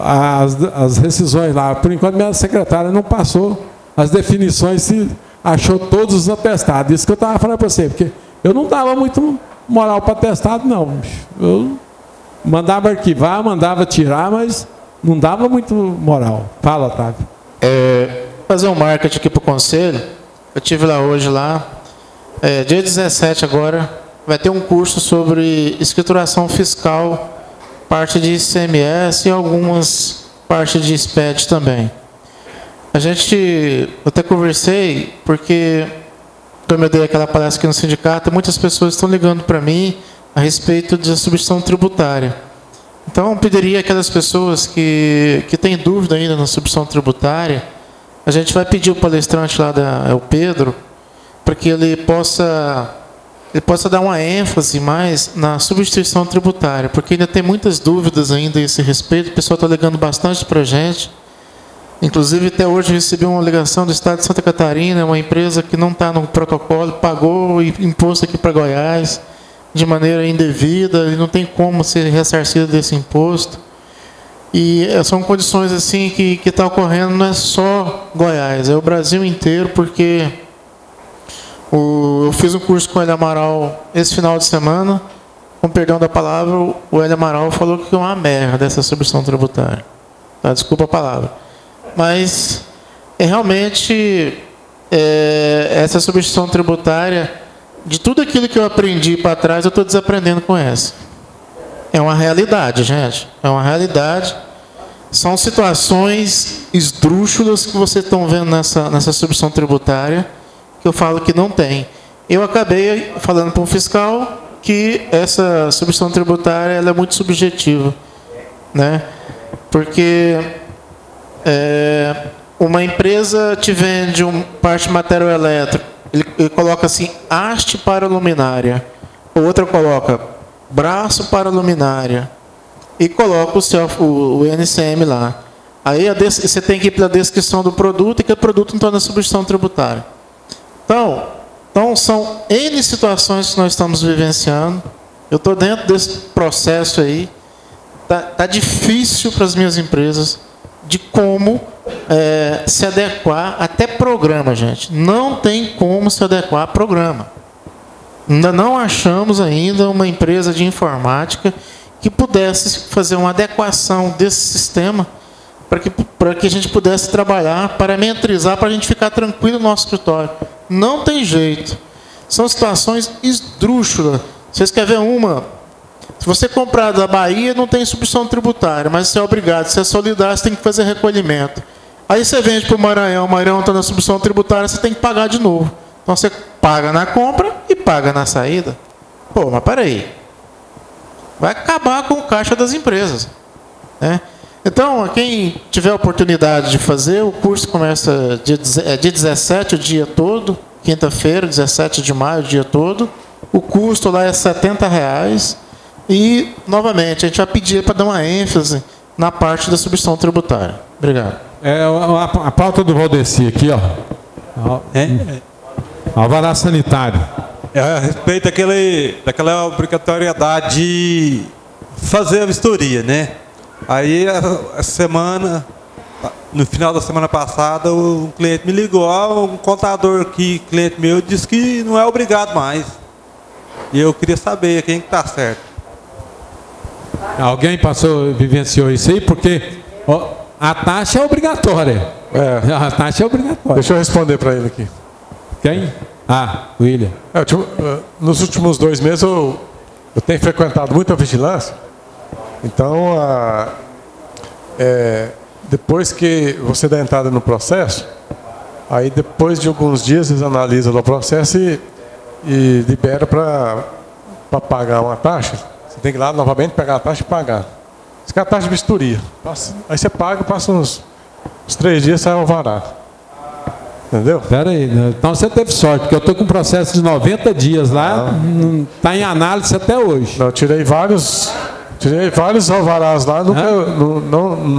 as rescisões lá. Por enquanto minha secretária não passou as definições, se achou todos os atestados. Isso que eu estava falando para você, porque eu não dava muito moral para atestado, não. Eu mandava arquivar, mandava tirar, mas não dava muito moral. Fala, Otávio. Fazer um marketing aqui para o conselho. Eu estive lá hoje, dia 17 agora, vai ter um curso sobre escrituração fiscal, parte de ICMS e algumas partes de SPED também. Eu até conversei, porque quando eu dei aquela palestra aqui no sindicato, muitas pessoas estão ligando para mim a respeito da substituição tributária. Então, eu pediria aquelas pessoas que têm dúvida ainda na substituição tributária, a gente vai pedir o palestrante lá, o Pedro, para que ele possa dar uma ênfase mais na substituição tributária, porque ainda tem muitas dúvidas ainda a esse respeito, o pessoal está ligando bastante para a gente. Inclusive, até hoje eu recebi uma ligação do Estado de Santa Catarina, uma empresa que não está no protocolo, pagou imposto aqui para Goiás de maneira indevida e não tem como ser ressarcida desse imposto. E são condições assim que está ocorrendo, não é só Goiás, é o Brasil inteiro, porque eu fiz um curso com o Hélio Amaral esse final de semana, com perdão da palavra, o Hélio Amaral falou que é uma merda essa substituição tributária. Tá, desculpa a palavra. Mas realmente essa substituição tributária, de tudo aquilo que eu aprendi para trás, eu estou desaprendendo com essa. É uma realidade, gente. É uma realidade. São situações esdrúxulas que vocês estão vendo nessa substituição tributária, que eu falo que não tem. Eu acabei falando para um fiscal que essa substituição tributária ela é muito subjetiva, né? Porque uma empresa te vende parte de material elétrico, ele coloca assim, haste para luminária, outra coloca braço para luminária e coloca o NCM lá. Aí você tem que ir para a descrição do produto e que o produto não está na substituição tributária. Então são N situações que nós estamos vivenciando. Eu estou dentro desse processo aí. Tá difícil para as minhas empresas de como se adequar até programa, gente. Não tem como se adequar a programa. Ainda não achamos ainda uma empresa de informática que pudesse fazer uma adequação desse sistema para que a gente pudesse trabalhar, parametrizar, para a gente ficar tranquilo no nosso escritório. Não tem jeito. São situações esdrúxulas. Vocês querem ver uma? Se você comprar da Bahia, não tem substituição tributária, mas você é obrigado. Se é solidário, você tem que fazer recolhimento. Aí você vende para o Maranhão está na substituição tributária, você tem que pagar de novo. Então você paga na compra e paga na saída. Pô, mas peraí. Vai acabar com o caixa das empresas, né? Então, quem tiver oportunidade de fazer, o curso começa dia 17 o dia todo, quinta-feira, 17 de maio, o dia todo. O custo lá é R$ 70,00. E, novamente, a gente vai pedir para dar uma ênfase na parte da substituição tributária. Obrigado. A pauta do Valdeci aqui, ó. Alvará sanitário. A respeito daquela obrigatoriedade de fazer a vistoria, né? Aí, a semana, no final da semana passada, um cliente me ligou, um contador aqui, cliente meu, disse que não é obrigado mais. E eu queria saber quem que está certo. Alguém vivenciou isso aí? Porque a taxa é obrigatória. A taxa é obrigatória. Deixa eu responder para ele aqui. Quem? William. Nos últimos 2 meses eu tenho frequentado muito a vigilância. Então, depois que você dá entrada no processo, aí depois de alguns dias eles analisam o processo e libera para pagar uma taxa. Você tem que ir lá novamente pegar a taxa e pagar. Isso que é a taxa de vistoria. Aí você paga, passa uns 3 dias, sai o alvará. Entendeu? Espera aí, então você teve sorte, porque eu estou com um processo de 90 dias lá, está em análise até hoje. Não, eu tirei vários alvarás lá,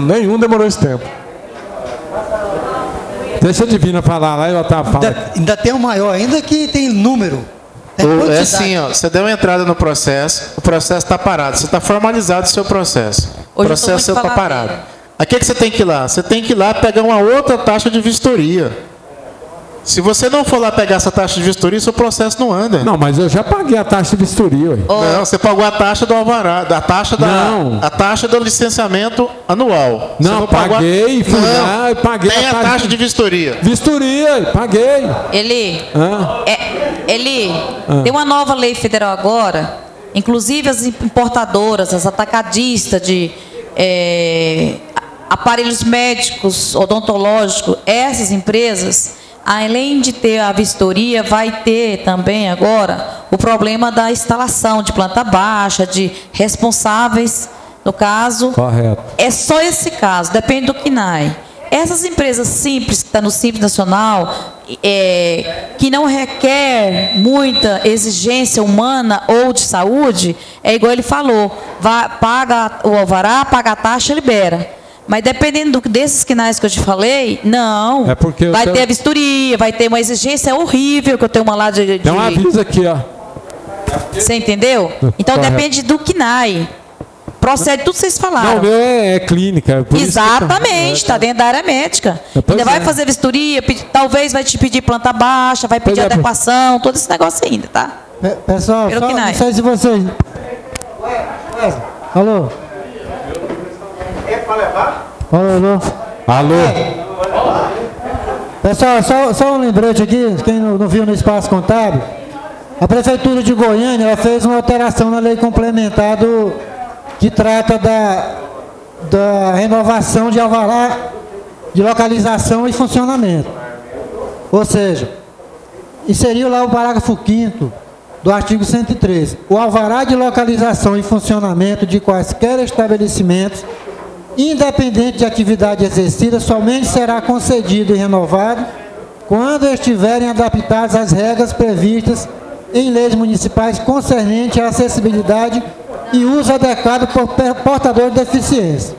nenhum demorou esse tempo. Deixa a Divina falar lá e eu estava falando. Ainda tem um maior, ainda que tem número. É assim, ó, você deu uma entrada no processo, o processo está parado, você está formalizado o seu processo. O processo seu está parado. Aí o que você tem que ir lá? Você tem que ir lá pegar uma outra taxa de vistoria. Se você não for lá pegar essa taxa de vistoria, seu processo não anda. Não, mas eu já paguei a taxa de vistoria. Não, você pagou a taxa do alvará, a taxa do licenciamento anual. Não, paguei, fui lá e paguei. Tem a taxa de vistoria. Vistoria, paguei. Tem uma nova lei federal agora, inclusive as importadoras, as atacadistas de aparelhos médicos, odontológicos, essas empresas, além de ter a vistoria, vai ter também agora o problema da instalação de planta baixa, de responsáveis, no caso. Correto. É só esse caso, depende do CNAE. Essas empresas simples, que estão no Simples Nacional, que não requer muita exigência humana ou de saúde, é igual ele falou, paga o alvará, paga a taxa, libera. Mas dependendo desses quinais que eu te falei, não. Vai ter a vistoria, vai ter uma exigência horrível, que eu tenho uma lá de... Tem um aviso aqui, ó. Você entendeu? Então depende do quinai. Procede tudo que vocês falaram. Não, o meu é clínica. Exatamente, está dentro da área médica. Ainda vai fazer vistoria, talvez vai te pedir planta baixa, vai pedir adequação, todo esse negócio ainda, tá? Pessoal, não sei se vocês... Alô? Alô? Pessoal, só um lembrete aqui, quem não viu no espaço contábil, a Prefeitura de Goiânia ela fez uma alteração na lei complementar que trata da renovação de alvará de localização e funcionamento. Ou seja, inseriu lá o parágrafo 5º do artigo 113. O alvará de localização e funcionamento de quaisquer estabelecimentos, independente de atividade exercida, somente será concedido e renovado quando estiverem adaptados às regras previstas em leis municipais concernentes à acessibilidade e uso adequado por portador de deficiência.